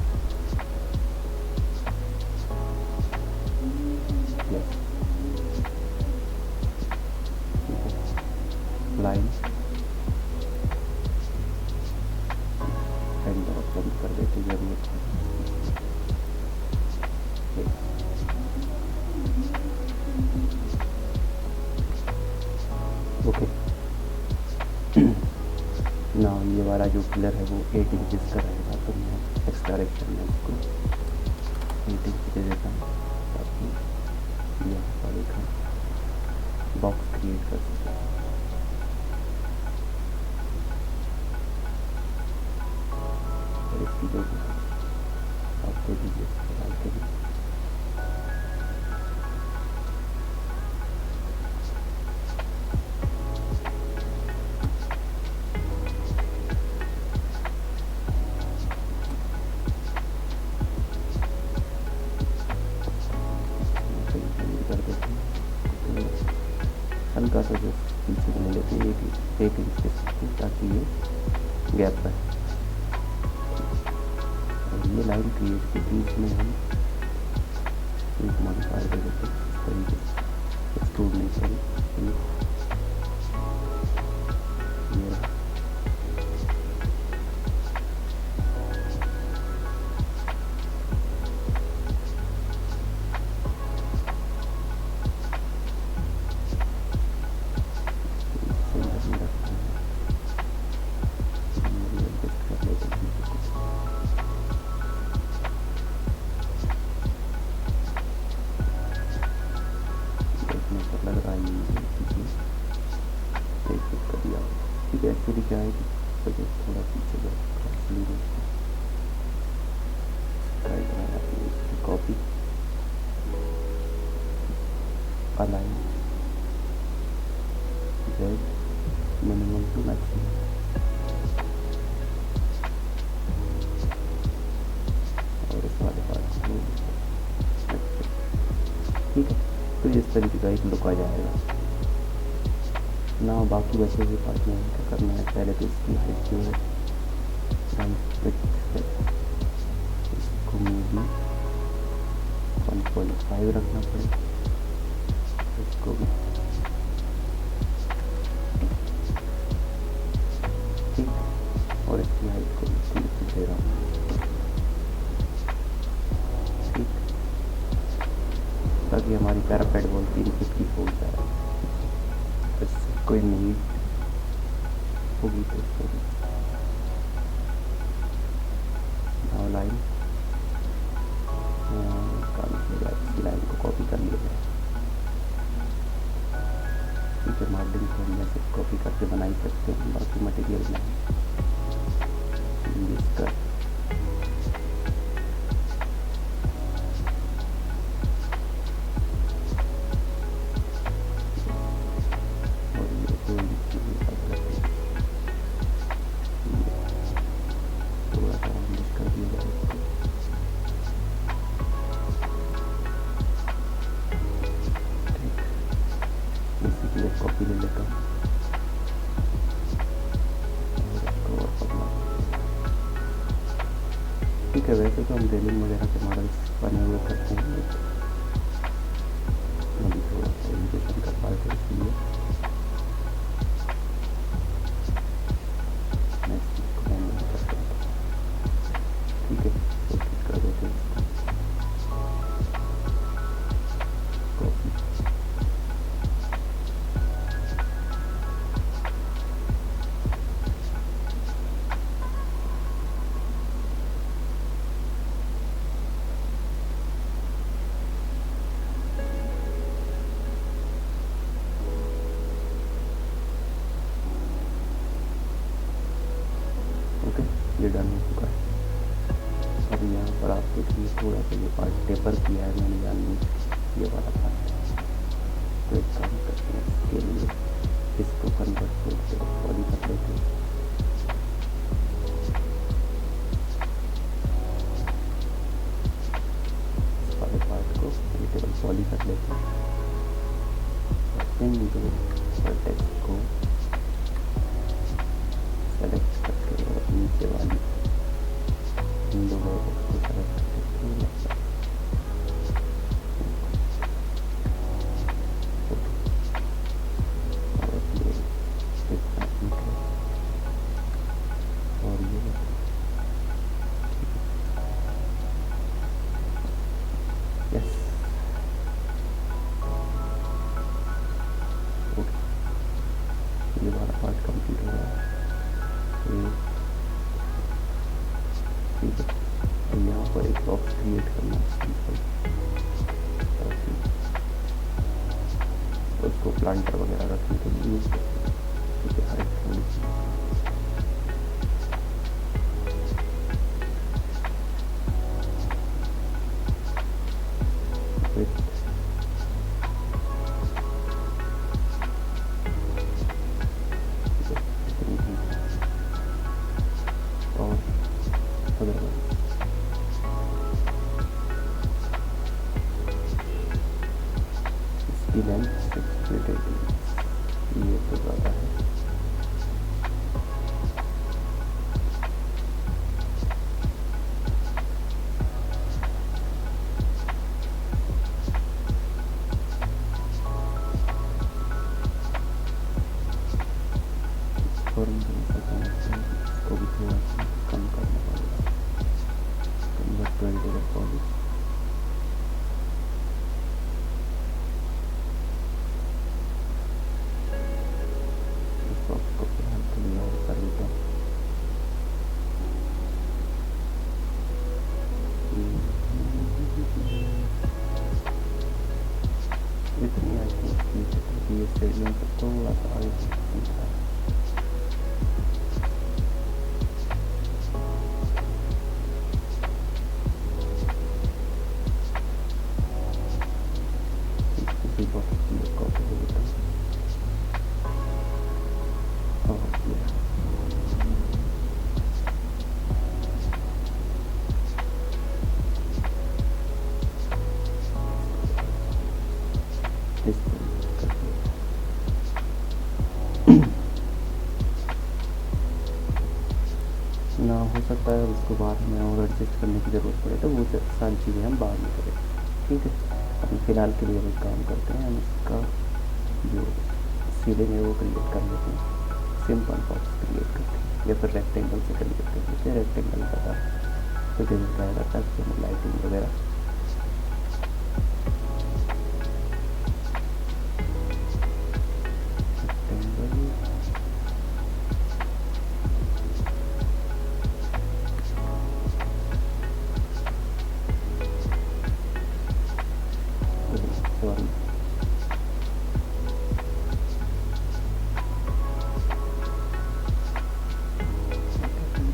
यस, ठीक है। लाइन एंड तरफ बंद कर देते जरूरत है। ओके, ना ये वाला जो पिलर है वो 8 इंचज़ का रहेगा, तो मैं एक्स डायरेक्शन में इसको 8 इंच दे देता हूँ ताकि यहाँ पर एक बॉक्स क्रिएट कर सकें। और इसकी जो भी आप दे दीजिए फिलहाल के लिए। हल्का सा जो पीछे में लेते हैं 1 इंच के सकते, ताकि ये गैप रहे। और ये लाइन क्रिएट के बीच में हम एक मॉडिफायर दे देते हैं, इस तरीके से एक्सट्रूड नहीं करें, ये रहा। लग रहा है ठीक है। एक्चुअली क्या है कि बजट थोड़ा पीछे copy align Z minimum to maximum, और इस वाले पार्ट को ठीक है। तो इस तरीके का एक लुक आ जाएगा ना। बाकी बचे हुए पार्ट में क्या करना है, पहले तो इसकी हाइट जो है इसको भी 1.5 रखना पड़ेगा, इसको भी ठीक, और इसकी हाइट को भी 3 दे रहा हूँ, ठीक, ताकि हमारी पैरापेट वॉल 3 फीट की हो जाए। कोई नीड होगी तो इसको भी लाइन काम किया, इसकी लाइन को कॉपी कर लिया जाए, ठीक है। मॉडलिंग को हम ऐसे कॉपी करके बना ही सकते हैं, बाकी मटेरियल में यूज कर कॉपी ले लेता हूँ। ठीक है, वैसे तो हम रेलिंग वगैरह के मॉडल्स बने हुए करते हैं, अभी थोड़ा सा एजुकेशन का पार्ट है, इसलिए मैं इसको हैंडल करता हूँ। ठीक है, कोशिश कर देते हैं कॉपी। ओके, ये डन हो चुका है। अभी यहाँ पर आप देखिए थोड़ा सा ये पार्ट टेपर किया है मैंने जानबूझ के, ये वाला पार्ट। तो एक काम करते हैं, इसके लिए इसको कन्वर्ट करके पॉली कर लेते हैं। इस वाले पार्ट को टेबल पॉली कर लेते हैं। इन दो वर्टेक्स को सेलेक्ट करके और नीचे वाली इन दो वर्टेक्स को सेलेक्ट करके ये वाला पार्ट कंप्लीट हो रहा है। ठीक है, और यहाँ पर एक बॉक्स क्रिएट करना सिंपल, ताकि उसको प्लांटर वगैरह रखने के लिए यूज करते हैं। ठीक है, हर एक थोड़ी सी इसकी लेंथ 6 फीट 18, ये तो ज़्यादा है। और इसको भी थोड़ा सा कम करना पड़ेगा। कन्वर्ट टू इंटीरियर पॉली, इतनी आई थिंक ये स्टेडियम को थोड़ा सा आगे दिखा है। इसी बॉक्स की कॉपी हो देता हूँ और इस तरह करके ना हो सकता है इसको बाद में और एडजस्ट करने की ज़रूरत पड़े, तो वो सारी चीज़ें हम बाद में करें। ठीक है, अभी फ़िलहाल के लिए हम काम करते हैं। हम इसका जो सीलिंग है वो क्रिएट कर लेते हैं, सिंपल बॉक्स क्रिएट करते हैं या फिर रेक्टेंगल से क्रिएट कर लेते हैं। रेक्टेंगल का तो क्या रहता है, लाइटिंग वगैरह सॉरी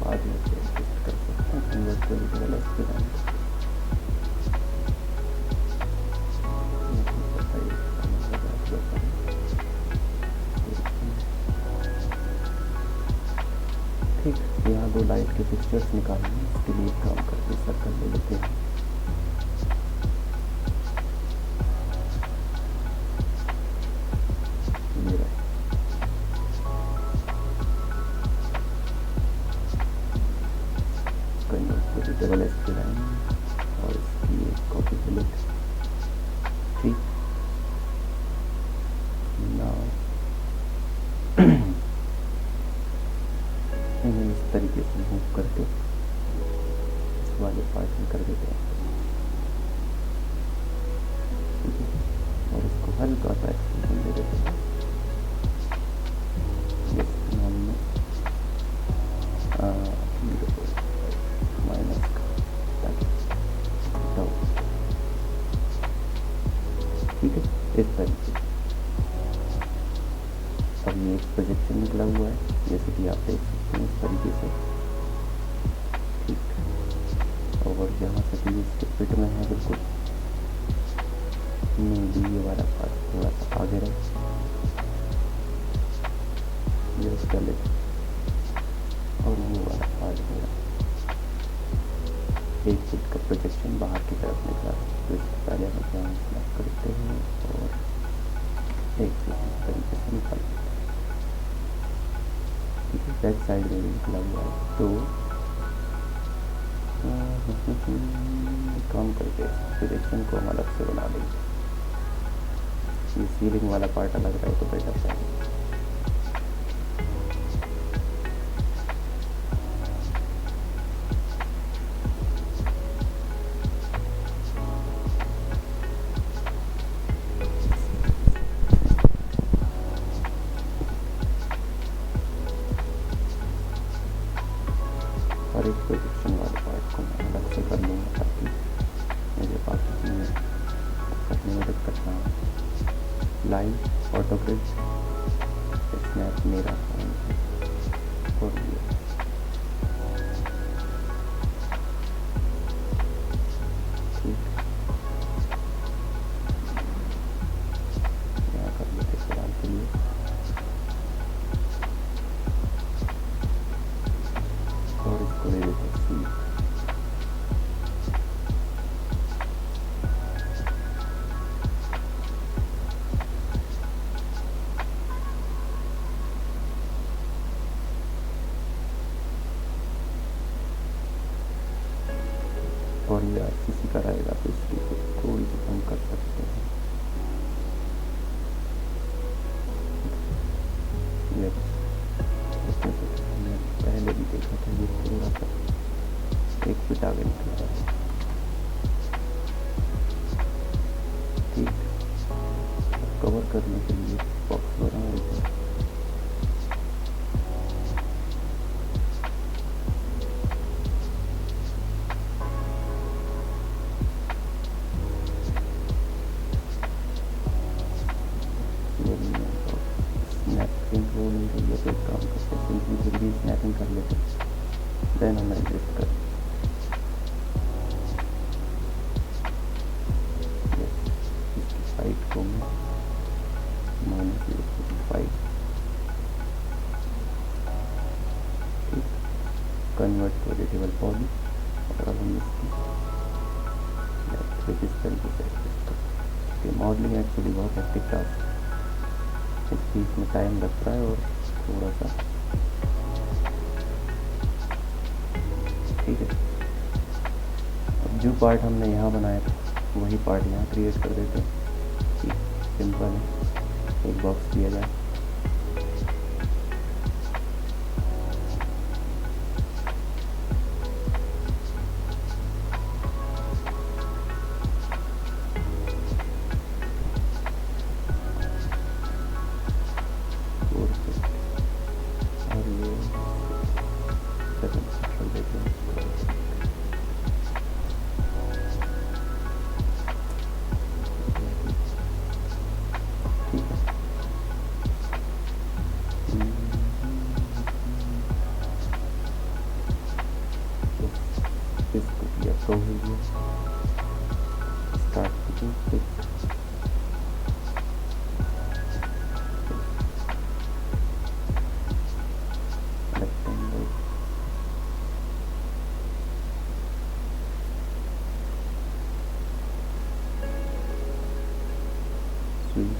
बाद में एडजस्ट कर सकते हैं। कन्वर्ट कर ठीक, यहाँ दो लाइट के पिक्चर्स निकालने हैं, इसके लिए काम करके सर्कल ले लेते हैं। डबल एस की लाइन और इसकी एक कॉपी पे लेते हैं। ठीक, नाउ इन्हें इस तरीके से मूव करके इस वाले पार्ट में कर देते हैं। ठीक है, और इसको हल्का सा एक्सटेंशन दे देते हैं। हमने माइनस ठीक है, इस तरीके से। अब ये एक प्रोजेक्शन निकला हुआ है, जैसे कि आप देख सकते हैं इस तरीके से। ठीक, और यहाँ से भी इसके फिट में है बिल्कुल। मे बी ये वाला पार्ट थोड़ा सा आगे रहे। ये उसका लेते और ये वाला पार्ट मेरा 1 फीट का प्रोजेक्शन बाहर की तरफ निकला है। तो इससे पहले हम यहाँ स्नैप करते हैं और 1 फीट इस तरीके से निकाल लेते हैं। ठीक है, बैक साइड में भी निकला हुआ है। तो काम करके प्रोजेक्शन को हम अलग से बना देंगे। ये सीलिंग वाला पार्ट अलग रहे तो बेटर है। और एक प्रोजेक्शन वाले पार्ट को मैं अलग से कर लूँगा ताकि मुझे बाकी में करने में दिक्कत ना हो। लाइन ऑटोग्रिड स्नैप मेरा और ये ठीक यहाँ कर लेते फिलहाल के लिए। और इसको ले लेते हैं सी। और ये आरसीसी का रहेगा तो इसलिए थोड़ी सी कम कर सकते हैं। ये इसमें से हमने पहले भी देखा था, ये थोड़ा सा 1 फीट आगे निकल रहा है। ठीक, कवर करने के लिए बॉक्स बना देते हैं। स्नैपिंग हो नहीं रही है तो एक काम करते हैं, सिंपली डिग्री स्नैपिंग कर लेते हैं, देन हम एडजस्ट कर इसकी साइड को मैं -0.5 ठीक, कन्वर्ट टू एडिटेबल पॉली। और अब हम इसकी इस तरीके से एडजस्ट करते हैं। मॉडलिंग एक्चुअली बहुत हेक्टिक टास्क है, इस बीच में टाइम लगता है और थोड़ा सा ठीक है। अब जो पार्ट हमने यहाँ बनाया था वही पार्ट यहाँ क्रिएट कर देते हैं। ठीक, सिंपल है, एक बॉक्स दिया जाए। इसको किया तो हो गया start cooking. Rectangle sweet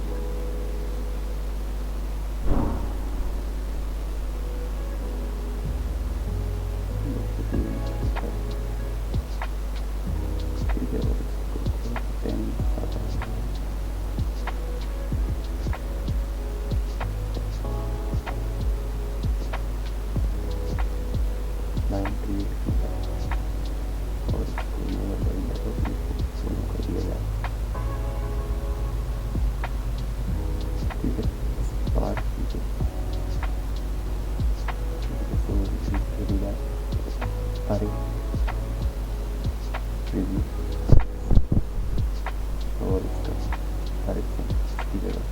review और इसका डायरेक्शन की जगह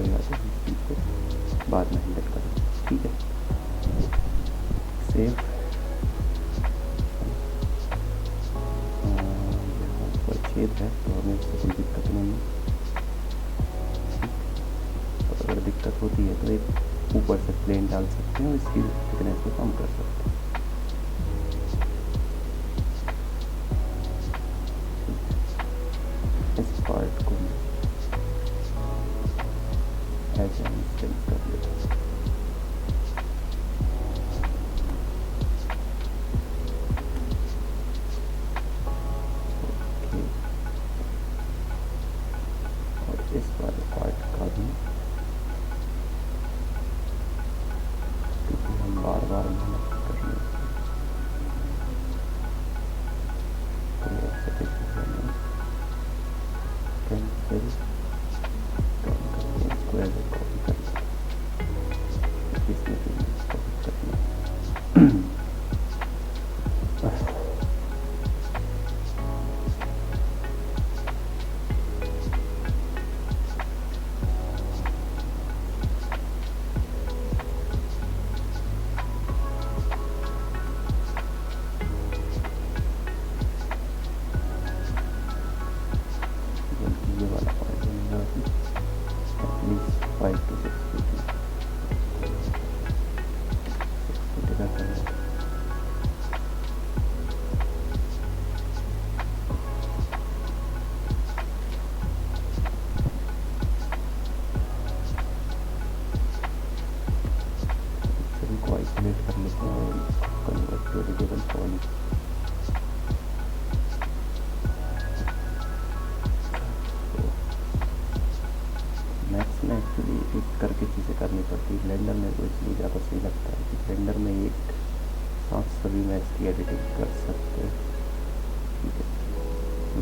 पड़ेगा, तो इस चीज़ को बाद में हैंडल करेंगे। ठीक है, सेव। यहाँ पर छेद है तो हमें इससे कोई दिक्कत नहीं है। तो अगर दिक्कत होती है तो एक ऊपर से प्लेन डाल सकते हैं और इसकी थिकनेस को कम कर सकते हैं। इस पार्ट को ऐसे हम चेंज कर लेते हैं। ओके, और इस वाले पार्ट का भी, क्योंकि हम बार बार मेहनत कर रहे हैं, तो ऐसे हमें कैंसिल इसको ऐसे कॉपी कर लेते हैं, इसमें भी कॉपी करना है। ये वाला पार्ट बनेगा एटलीस्ट 5 to 6 फीट में, 6 फीट का करना है। सभी को आइसोलेट कर लेते हैं और convert to editable poly. Max में एक्चुअली एक करके चीज़ें करनी पड़ती है, ब्लेंडर में तो इसलिए ज़्यादा सही लगता है कि ब्लेंडर में एक साथ सभी मैक्स की एडिटिंग कर सकते हैं। ठीक है,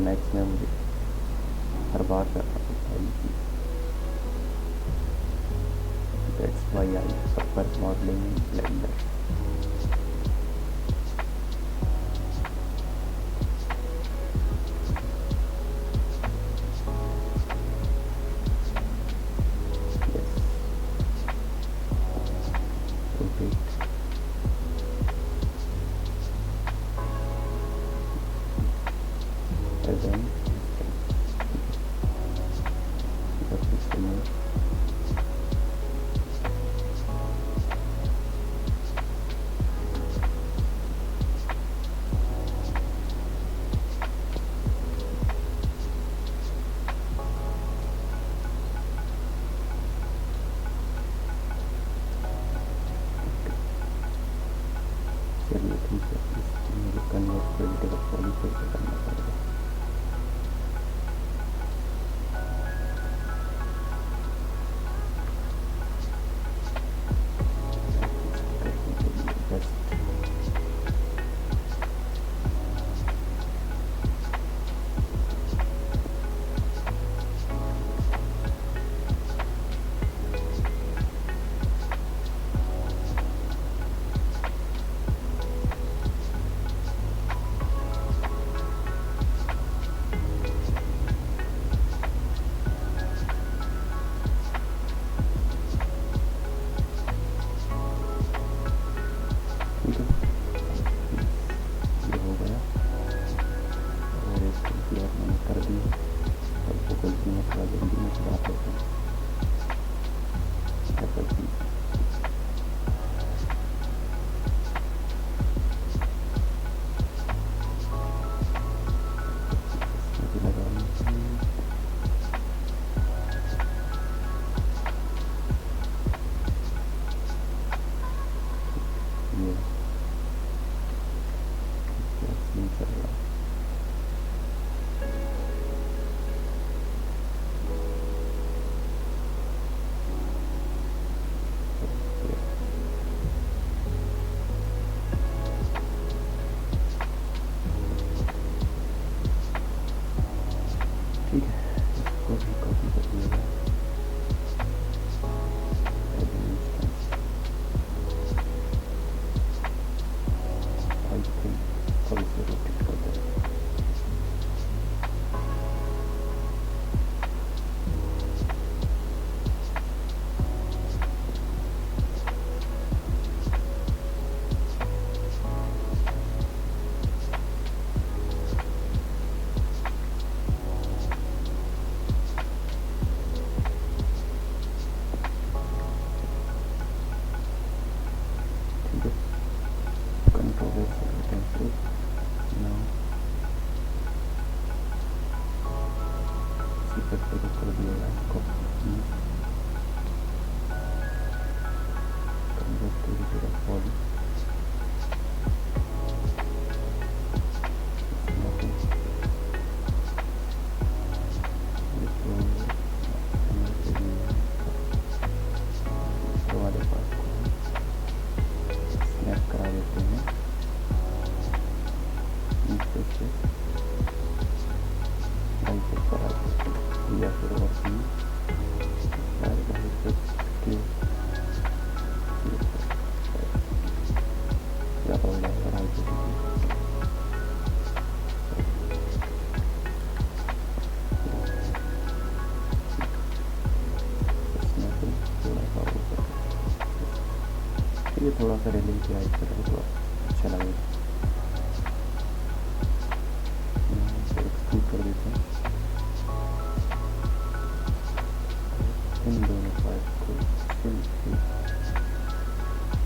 मैक्स में मुझे हर बार करना पड़ता है ये चीज़। That's why I prefer modelling in Blender. चलिए ठीक है, इसको मुझे कन्वर्ट टू एडिटेबल पॉली फिर से करना पड़ेगा। ये थोड़ा सा रेलिंग पे ऐड करें तो अच्छा लगेगा। एक्सक्लूड कर देते हैं इन दोनों पार्ट को सिंपली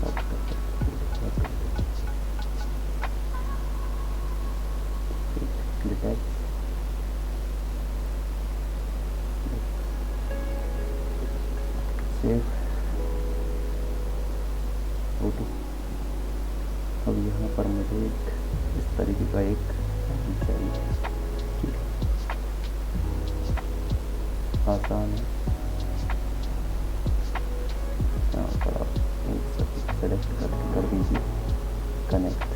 कट कर देते डिटैच सेव फोटो। अब यहाँ पर मुझे एक इस तरीके का एक चाहिए, ठीक है, आसान है। यहाँ पर आप एक सब सेलेक्ट करके कर दीजिए कनेक्ट।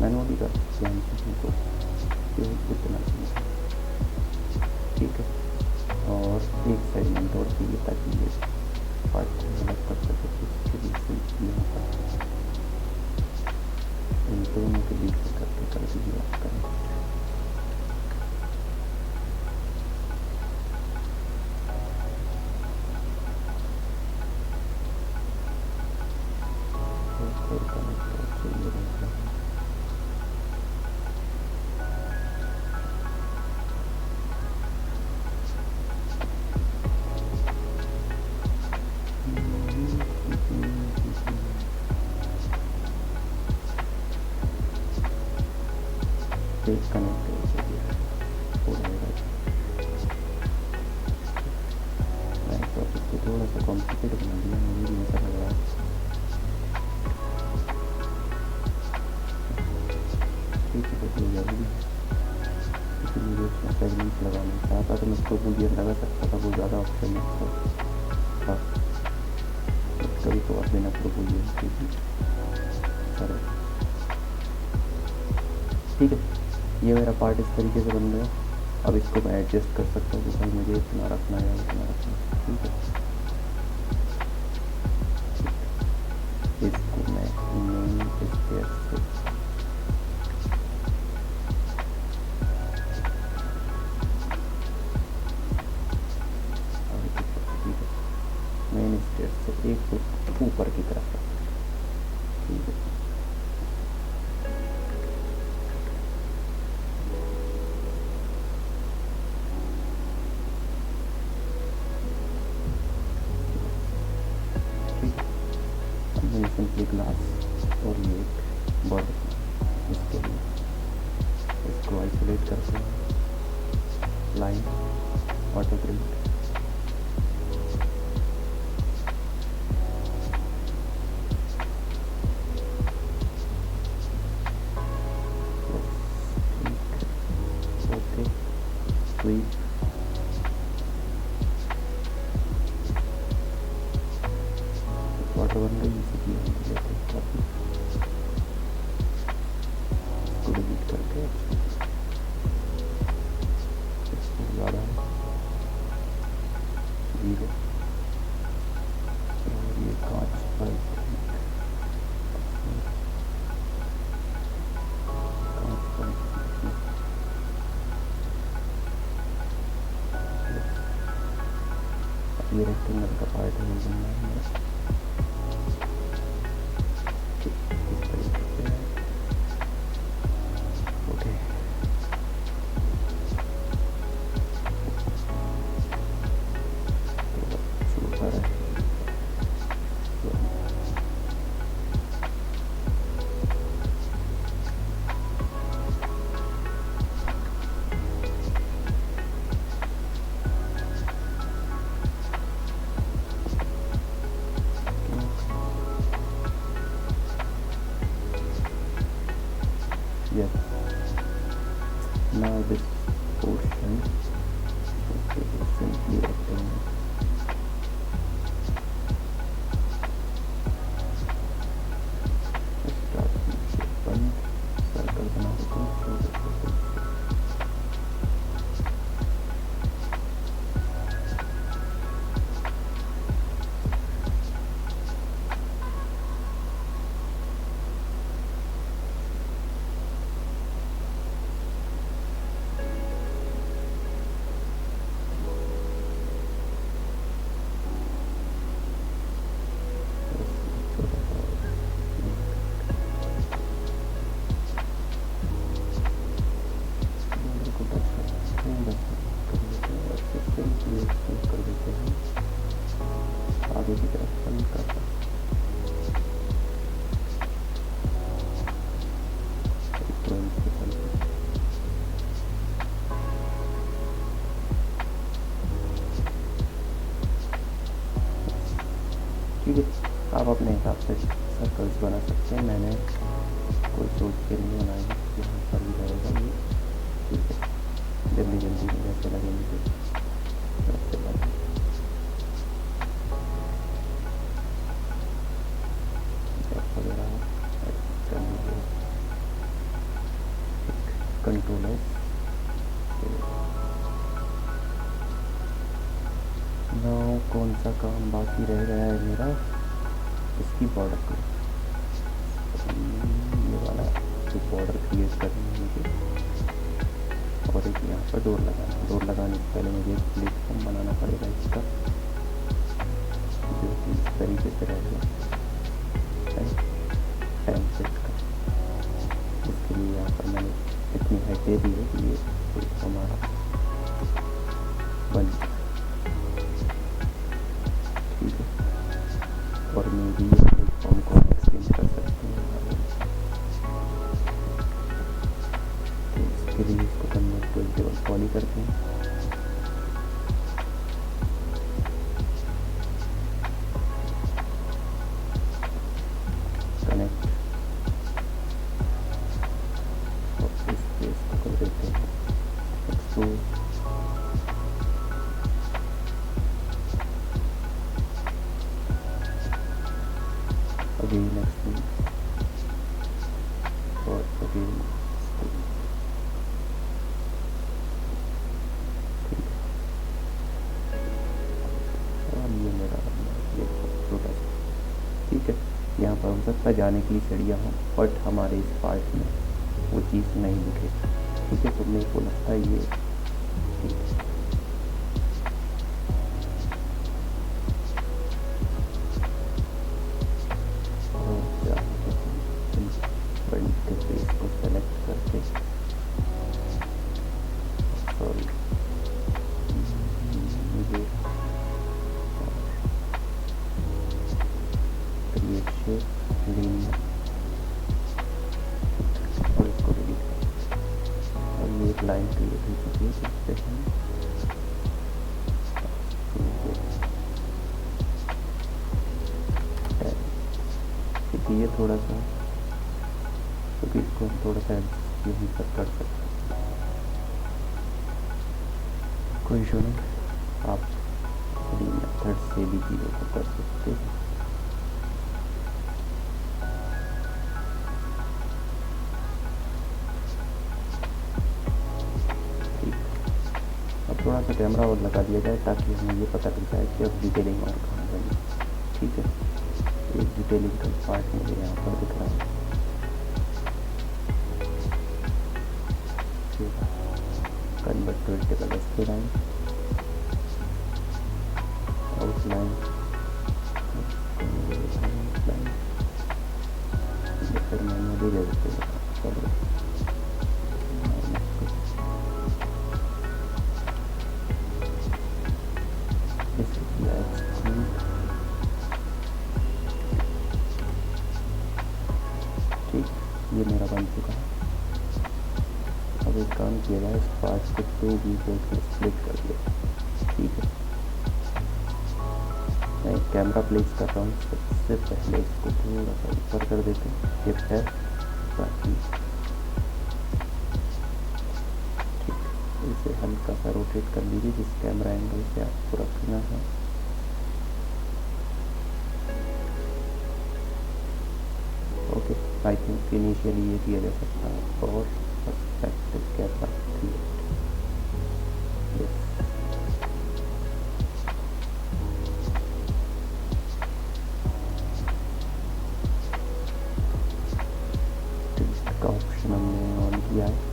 मैनुअली कर सकते हैं चीज़ों को, इतना ठीक है। और एक सेगमेंट और चाहिए ताकि ये पार्ट को अलग कर सके, इसके बीच से यहाँ पर इन दोनों के बीच से करके कर दीजिए आप कनेक्ट। एक कनेक्ट हो जाएगा। मैं तो इसको थोड़ा सा कॉम्प्लिकेट बना दिया, मुझे भी ऐसा लग रहा है। ठीक है, तो जरूरी है इसलिए मुझे इसमें सेगमेंट्स लगाना चाहता तो मैं इसको बुलियन लगा सकता था, वो ज़्यादा ऑप्शन था। कभी तो आप बिना बुलियन के भी चलो, ठीक है। ये मेरा पार्ट इस तरीके से बन गया। अब इसको मैं एडजस्ट कर सकता हूँ कि भाई मुझे इतना रखना है इतना रखना है, ठीक है। इसको मैं मेन स्टेयर से मेन स्टेयर से एक फुट ऊपर की तरफ, ठीक है। सिंपली ग्लास और ये एक बॉर्डर, इसके लिए इसको आइसोलेट करते हैं, line auto print, okay, sweep, water बन गई। इसी की लेते हैं कॉपी, इसको डिलीट करके इसको ज़्यादा है 0 और ये कांच पर ये रेक्टेंगल का पार्ट है, बनना है मेरा। Yes. Now this portion is simply rectangle. Start from shape 1, circle बना देते हैं, show the circle shape. है, मैंने कोई सोच के नहीं बनाई है, यहाँ पर भी रहेगा ये। ठीक है, जल्दी जल्दी में जैसे लगे मुझे वैसे लगे। वगैरह कर लीजिए, कंट्रोल है। नाउ कौन सा काम बाकी रह गया है मेरा, इसकी बॉर्डर को ये वाला जो बॉर्डर क्रिएट करनी है मुझे, और एक यहाँ पर डोर लगाना है। डोर लगाने से पहले मुझे एक प्लेटफॉर्म बनाना पड़ेगा इसका, जो कि इस तरीके से रहेगा टेम्पलेट का। इसके लिए यहाँ पर मैंने इतनी हाइट दे दी है कि ये हमारा बन जाए। ठीक है, और मैं भी ये प्लेटफॉर्म को एक्सटेंड कर सकते हैं। तो इसके लिए इसको कन्वर्ट टू टेबल पॉली करते हैं। कनेक्ट, और इस पेज को कर देते हैं एक्सपोज। अगेन एक्सपोज और अगेन एक्सपोज। ठीक है, और ये मेरा छोटा सा। ठीक है, यहाँ पर हो सकता है जाने के लिए सीढ़ियाँ हों, बट हमारे इस पार्ट में वो चीज़ नहीं दिखे। ठीक है, तो मेरे को लगता है ये ठीक है। फ्रंट के पेज को सेलेक्ट करके, सॉरी मुझे क्रिएट शेप लीनियर और इसको डिलीट कर। और ये एक लाइन क्रिएट हो चुकी है जिससे हम ये थोड़ा सा, क्योंकि इसको हम थोड़ा सा यहीं पर कर सकते हैं, कोई इशू नहीं। आप मेथड से भी चीज़ों को कर सकते हैं। ठीक, अब थोड़ा सा कैमरा और लगा दिया जाए ताकि हमें ये पता चल जाए कि अब डिटेलिंग और कहाँ जाएगी। ठीक है, एक डिटेलिंग का पार्ट मुझे यहाँ पर दिख रहा है। कन्वर्ट टू टेबल एस्के लाइन, आउटलाइन, फिर मैंने दे देते हैं। चलो ठीक, ये मेरा बन चुका है। अब एक काम किया जाए, इस पार्ट को 2 वीडियोस में स्प्लिट कर दिया। ठीक है, मैं एक कैमरा प्लेस कर रहा हूँ। सबसे पहले इसको थोड़ा सा ऊपर कर देते हैं, शिफ्ट है ताकि ठीक, इसे हल्का सा रोटेट कर लीजिए जिस कैमरा एंगल से आपको रखना है। ओके, आई थिंक इनिशियली ये किया जा सकता है। और पर्सपेक्टिव कैमरा क्रिएट, का ऑप्शन हमने ऑन किया है।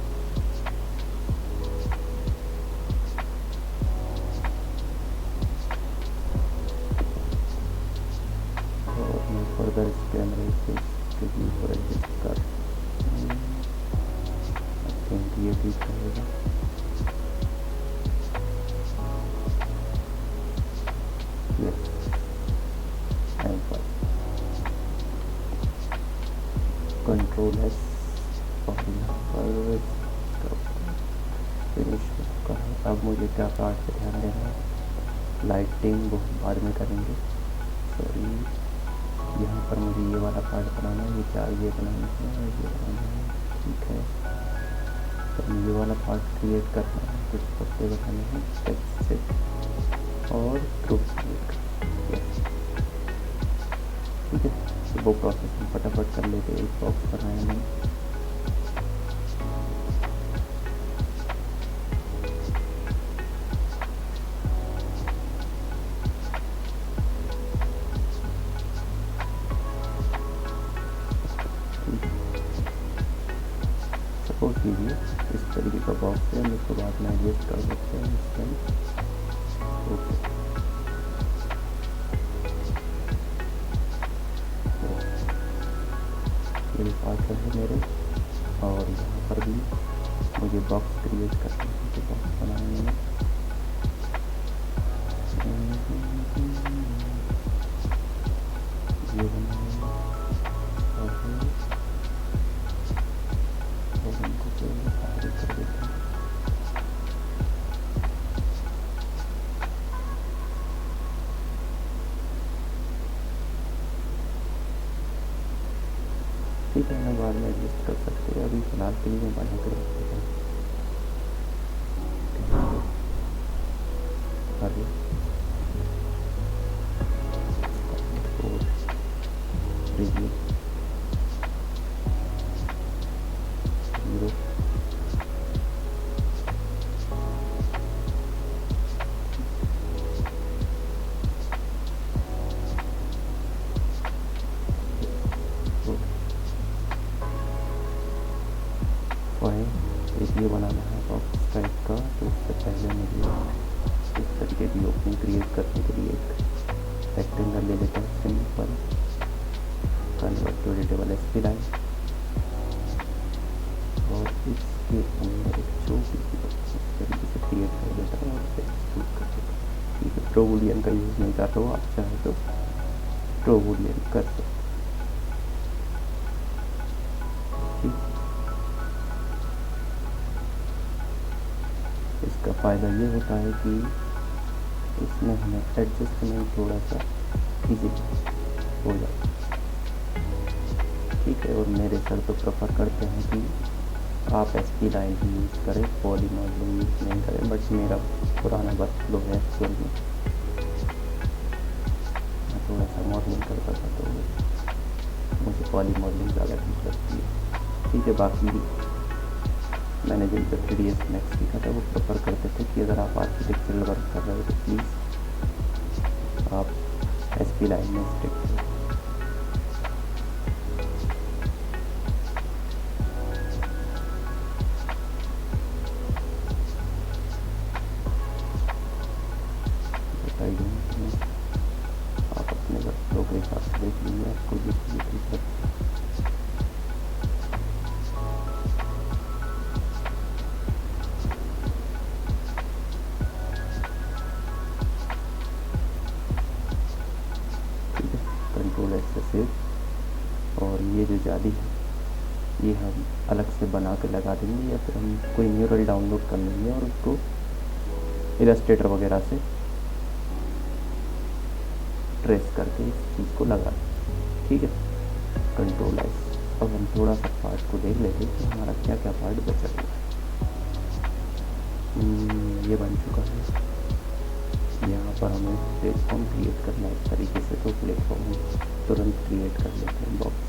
और मैं फर्दर इस कैमरे से स्टूडियो पर एडजस्ट कर, आई थिंक ये ठीक रहेगा। यस, कंट्रोल एस, और यहाँ पर फिनिश का है। अब मुझे क्या पार्ट पे ध्यान देना है, लाइटिंग वो बाद में करेंगे। सॉरी, यहाँ पर मुझे ये वाला पार्ट बनाना है, ये चार ये बनाना है, ये बनाना है, ठीक है। तो ये वाला पार्ट क्रिएट करना है, कुछ पत्ते बनाने हैं, टेक्स्ट से और ग्रुप क्रिएट करना है, ठीक है। तो वो प्रोसेस हम फटाफट कर लेते हैं। एक बॉक्स बनाया मैंने, सपोज कीजिए इस तरीके का बॉक्स है, हम इसको बाद में एडजस्ट कर सकते हैं इस टाइम। ओके, ये पार्ट है मेरे, और यहाँ पर भी मुझे बॉक्स क्रिएट करना है, तो बॉक्स बनाना है मैंने। ये बनाना है और इनको आगे कर देते हैं। ठीक है, मैं बाद में एडजस्ट कर सकते हैं, अभी फिलहाल के लिए मैं बना कर रख देता हूँ। आगे प्रीव्यू 0, एक ये बनाना है बॉक्स टाइप का। तो इससे पहले मुझे इस तरीके की ओपनिंग क्रिएट करने के लिए एक रेक्टेंगल ले लेता हूँ, simple convert to editable spline, और इसके अंदर एक छोटी सी बॉक्स इस तरीके से क्रिएट कर देता हूँ और इसे एक्सट्रूड कर देता हूँ। ठीक है, ट्रोबूलियन का यूज़ नहीं कर रहा हूँ, आप चाहे तो ट्रोबूलियन कर सकते। इसका फ़ायदा ये होता है कि इसमें हमें एडजस्टमेंट थोड़ा सा इजी हो जाता है, ठीक है। और मेरे सर तो प्रेफर करते हैं कि आप एसपी लाइन ही यूज़ करें, पॉली मॉडलिंग यूज़ नहीं करें, बट मेरा पुराना वर्क फ्लो है एक्चुअल में, मैं थोड़ा सा मॉडलिंग करता था तो मुझे पॉली मॉडलिंग ज़्यादा ठीक लगती है, ठीक है। बाकी मैंने जिन पर 3ds Max सीखा था वो प्रेफर करते थे कि अगर आप आर्किटेक्चरल वर्क कर रहे हो तो प्लीज़ आप एसपी लाइन में स्टिक करें। आप अपने वर्क फ्लो के हिसाब से देख लीजिए, आपको जो ठीक लगता है। कंट्रोल एस से सेव, और ये जो जाली है ये हम अलग से बना के लगा देंगे, या फिर हम कोई म्यूरल डाउनलोड कर लेंगे और उसको इलस्ट्रेटर वगैरह से ट्रेस करके इस चीज़ को लगा दें, ठीक है। Control S. अब हम थोड़ा सा पार्ट को देख लेते हैं कि हमारा क्या क्या पार्ट बचा हुआ है। ये बन चुका है, यहाँ पर हमें प्लेटफॉर्म क्रिएट करना है इस तरीके से, तो प्लेटफॉर्म तुरंत क्रिएट कर लेते हैं बॉक्स,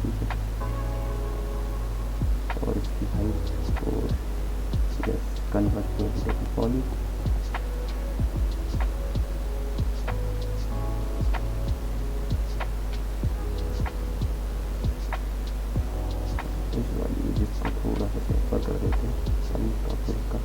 ठीक है। और इसकी हाइट और yes convert to editable poly, इस वाली जिसको थोड़ा सा टेम्पर कर देते हैं हल्का फुल्का।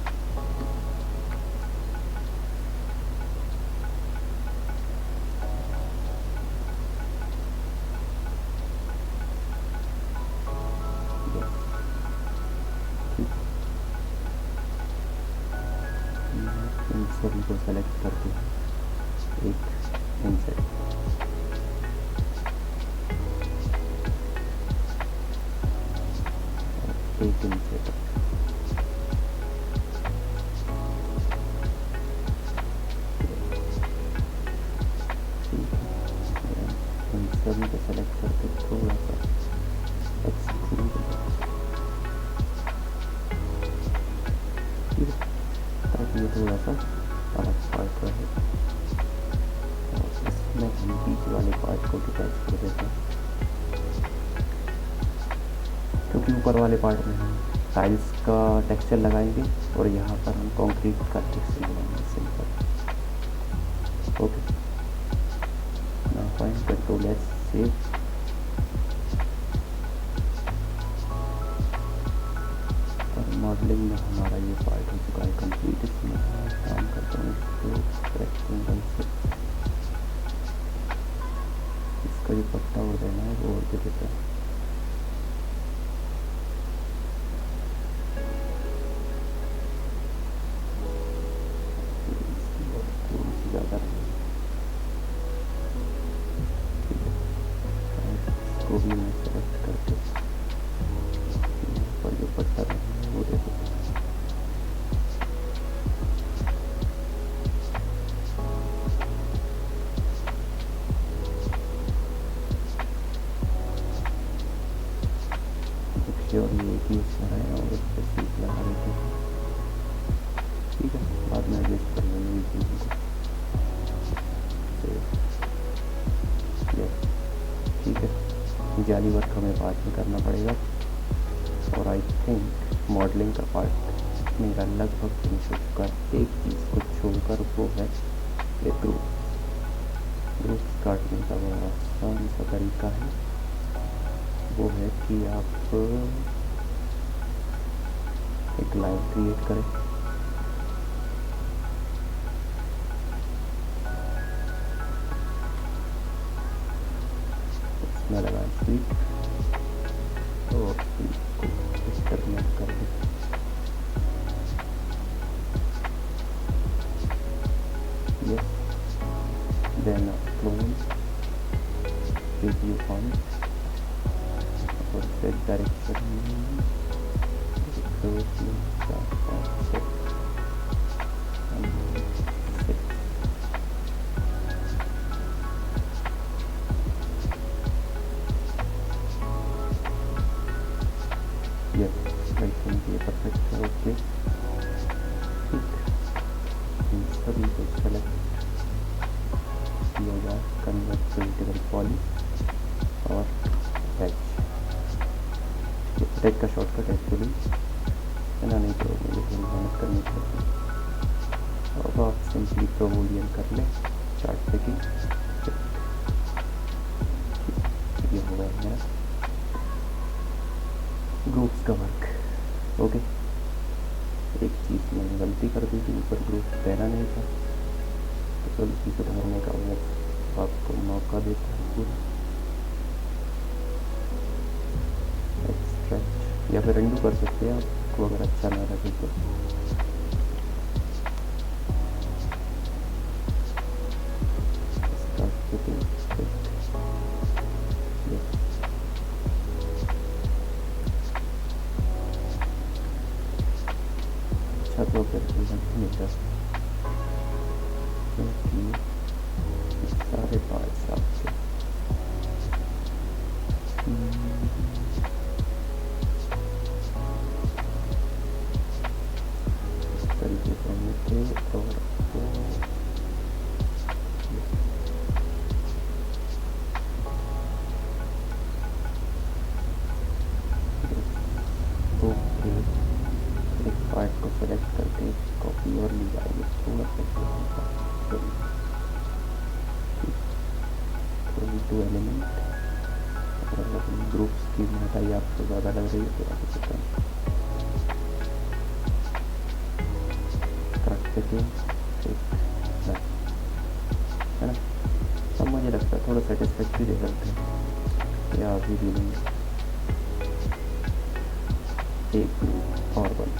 इन सभी को सेलेक्ट करके एक इंसेट, एक इंसेट, सभी को सेलेक्ट करके थोड़ा सा एक्सट्रूड, ठीक है, ताकि ये थोड़ा सा अलग पार्ट रहे। और इसमें हम बीच वाले पार्ट को डिटैच कर देते हैं, क्योंकि ऊपर वाले पार्ट में हम टाइल्स का टेक्सचर लगाएंगे और यहाँ पर हम कंक्रीट का टेक्सचर लगाएंगे, simple. Okay, now fine, control S, save. और मॉडलिंग में हमारा ये पार्ट हो चुका है कंप्लीट। इसमें काम करता हूँ इसको रेक्टेंगल से, इसका जो पट्टा और देना है वो और दे देता है। ज़्यादा इसको भी मैं सेलेक्ट करके पर जो पट्टा है वो दे देता हूँ। और ये एक ही इसमें है और इस पर सीट लगा देते हैं, ठीक है। बाद में एडजस्ट कर लेंगे इस चीज़ को, ठीक है। जाली वर्क हमें बाद में करना पड़ेगा। और आई थिंक मॉडलिंग का पार्ट मेरा लगभग फिनिश हो चुका है। एक चीज़ को छोड़कर वो है एक ग्रुप काटने का बड़ा आसान सा तरीका है, वो है कि आप एक लाइन क्रिएट करें, इसमें लगाएं स्वीप और स्वीप को इस तरह कर दें। Yes, then clone preview on और सेट डायरेक्शन ये परफेक्ट है। ओके, ठीक, इन सभी को सेलेक्ट किया जाए, कन्वर्ट टू इंटीग्रल पॉली और टैग का शॉर्टकट एक्चुअली है ना, नहीं तो मुझे थोड़ी मेहनत करनी पड़ती। अब आप सिंपली प्रोबोलियन कर लें स्टार्ट से कि ये हो गया मेरा ग्रुप्स का वर्क। ओके, एक चीज़ मैंने गलती कर दी थी, ऊपर ग्रुप देना नहीं था, तो गलती सुधारने का वो आपको मौका देता है पूरा। एक्सट्रैक्ट या फिर अंडू कर सकते हैं आपको अगर अच्छा ना लगे तो। अच्छा तो फिर नहीं था, क्योंकि सारे पार्ट्स आपके इस तरीके से होने थे। और एक पार्ट को सेलेक्ट करके कॉपी और ली जाएगी, थोड़ा सा टू एलिमेंट और ग्रुप्स की मोटाई आपको ज़्यादा लग रही है तो आप इसे रख सकें, है ना। अब मुझे लगता है थोड़ा सेटिस्फैक्ट्री रिजल्ट है, या अभी भी नहीं। एक ग्रुप और बन,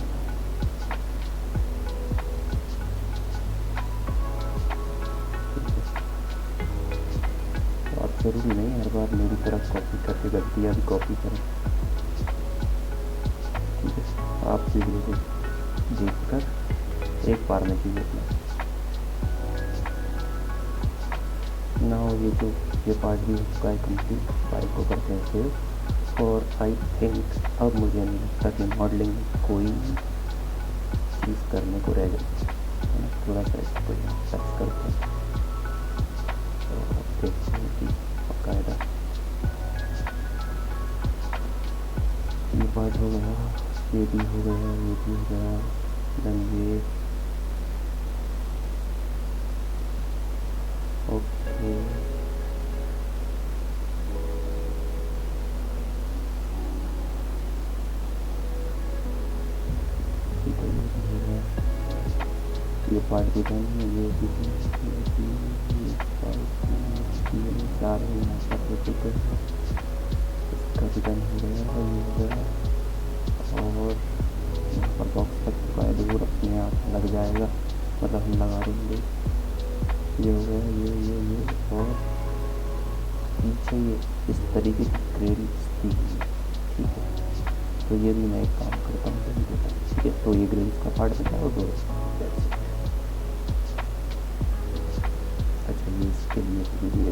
आप जरूरी नहीं हर बार मेरी तरफ कॉपी करके गलतियाँ भी कॉपी करें, ठीक है। आप वीडियो को देखकर एक बार में चीज़ें अपना नाउ ये पार्ट भी हो चुका है कंप्लीट। फाइल को करते हैं सेव। और आई थिंक अब मुझे नहीं लगता कि मॉडलिंग में कोई चीज़ करने को रह गई है ना। थोड़ा सा इसको यहाँ टच करते हैं और देखते हैं कि बाकायदा ये पार्ट हो गया, ये भी हो गया, ये भी हो गया। देन ये ओके। ठीक है, ये भी हो गया, ये पार्ट भी डन है, ये भी ये पार्ट ये सारे यहाँ पर हो चुके हैं। इसका भी डन हो गया, ये हो गया। और यहाँ पर बॉक्स लग चुका है, दूर अपने आप लग जाएगा, मतलब हम लगा देंगे। ये हो गया, ये और पीछे ये इस तरीके की ग्रिल्स दी हुई है। ठीक है, तो ये भी मैं एक काम करता हूँ। ठीक है, तो ये ग्रिल्स का पार्ट बचा और दो। अच्छा, ये इसके लिए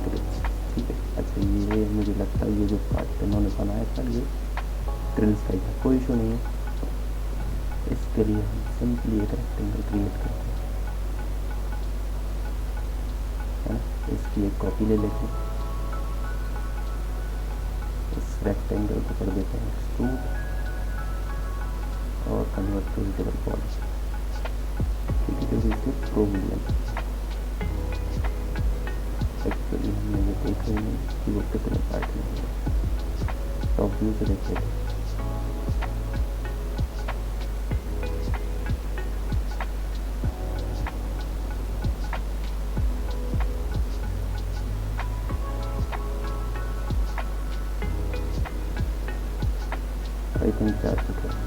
ग्रिल्स। ठीक है, अच्छा ये मुझे लगता है ये जो पार्ट इन्होंने बनाया था ये ग्रिल्स का ही था, कोई इशू नहीं है। इसके लिए हम सिंपली एक रेक्टेंगल क्रिएट करते हैं, है ना। इसकी एक कॉपी ले लेते हैं, इस रेक्टेंगल को कर देते हैं एक्सट्रूड और कन्वर्ट टू रीडेबल पॉलिश। ठीक है, क्योंकि इसके प्रो मिलियन एक्चुअली हमने ये देख रहे हैं कि वो कितने पार्ट में है। टॉप व्यू से देखते हैं। आई थिंक 4 चुके हैं।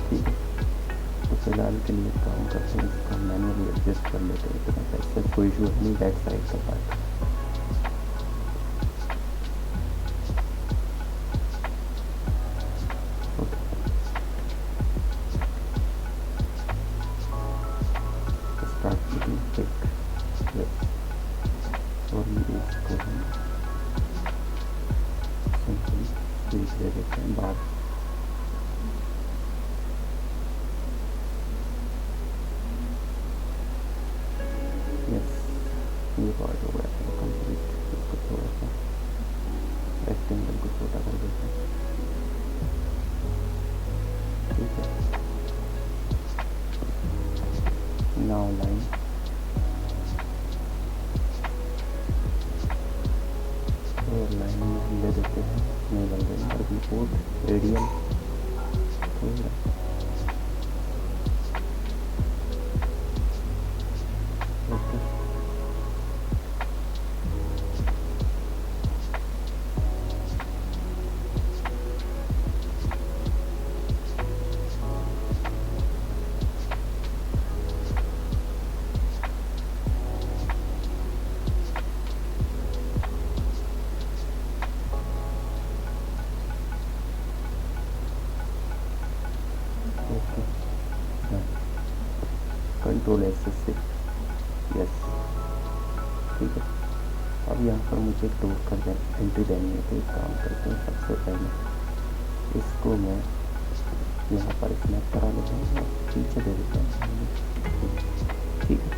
ठीक है, तो फिलहाल के लिए काम करते हैं, इसको मैनुअली एडजस्ट कर लेते हैं। तो ऐसा कोई इशू नहीं, बैक साइड का पार्ट। Start within pick. और ये इसको हम सिंपली क्लिक दे देते हैं बाहर। यस, ये पार्ट हो गया है कंप्लीट। इसको थोड़ा सा रेक्टेंगल को छोटा कर देते हैं। ठीक है, नाउ लाइन और लाइन में हम ले देते हैं नेवल रेंडर रिपोर्ट रेडियल थोड़ा। ओके, कंट्रोल एस से यस। ठीक है, अब यहाँ पर मुझे डोर का एंट्री देनी है, तो एक काम करते हैं। सबसे पहले इसको मैं यहाँ पर स्नैप करा लेता हूँ और पीछे दे देता हूँ। ठीक है,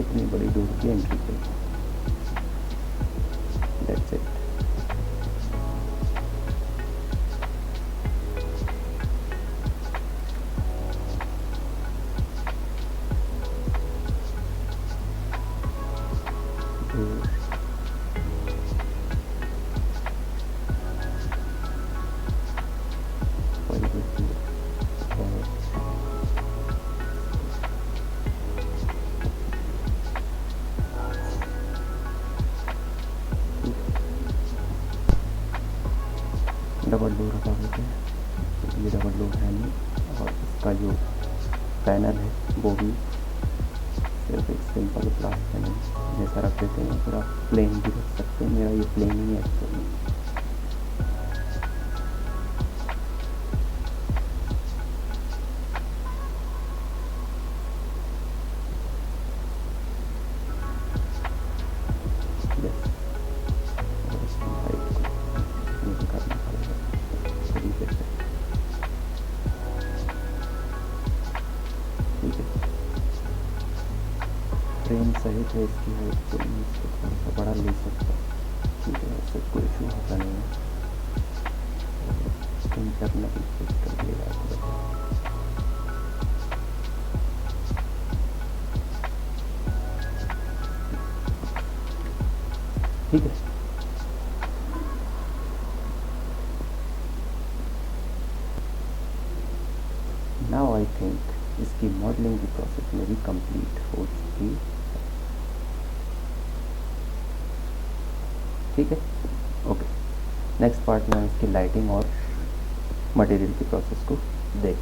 इतनी बड़ी डोर की एंट्री पे दैट्स इट। डबल डोर हटा देते हैं, ये डबल डोर है नहीं। और इसका जो पैनल है वो भी सिर्फ एक सिंपल ग्लास पैनल जैसा रख देते हैं। फिर आप प्लेन भी रख सकते हैं, मेरा ये प्लेन ही है एक्चुअली। फ्रेम सहित है, इसकी हाइट को मैं इसको थोड़ा सा बड़ा ले सकता हूँ, ठीक है, इससे कोई इशू होता नहीं है। इंटरनल सिस्टम ले जाते हैं। ठीक है, नाउ आई थिंक इसकी मॉडलिंग की प्रोसेस मेरी कंप्लीट हो चुकी है। ठीक है, ओके। नेक्स्ट पार्ट में इसकी लाइटिंग और मटेरियल की प्रोसेस को देख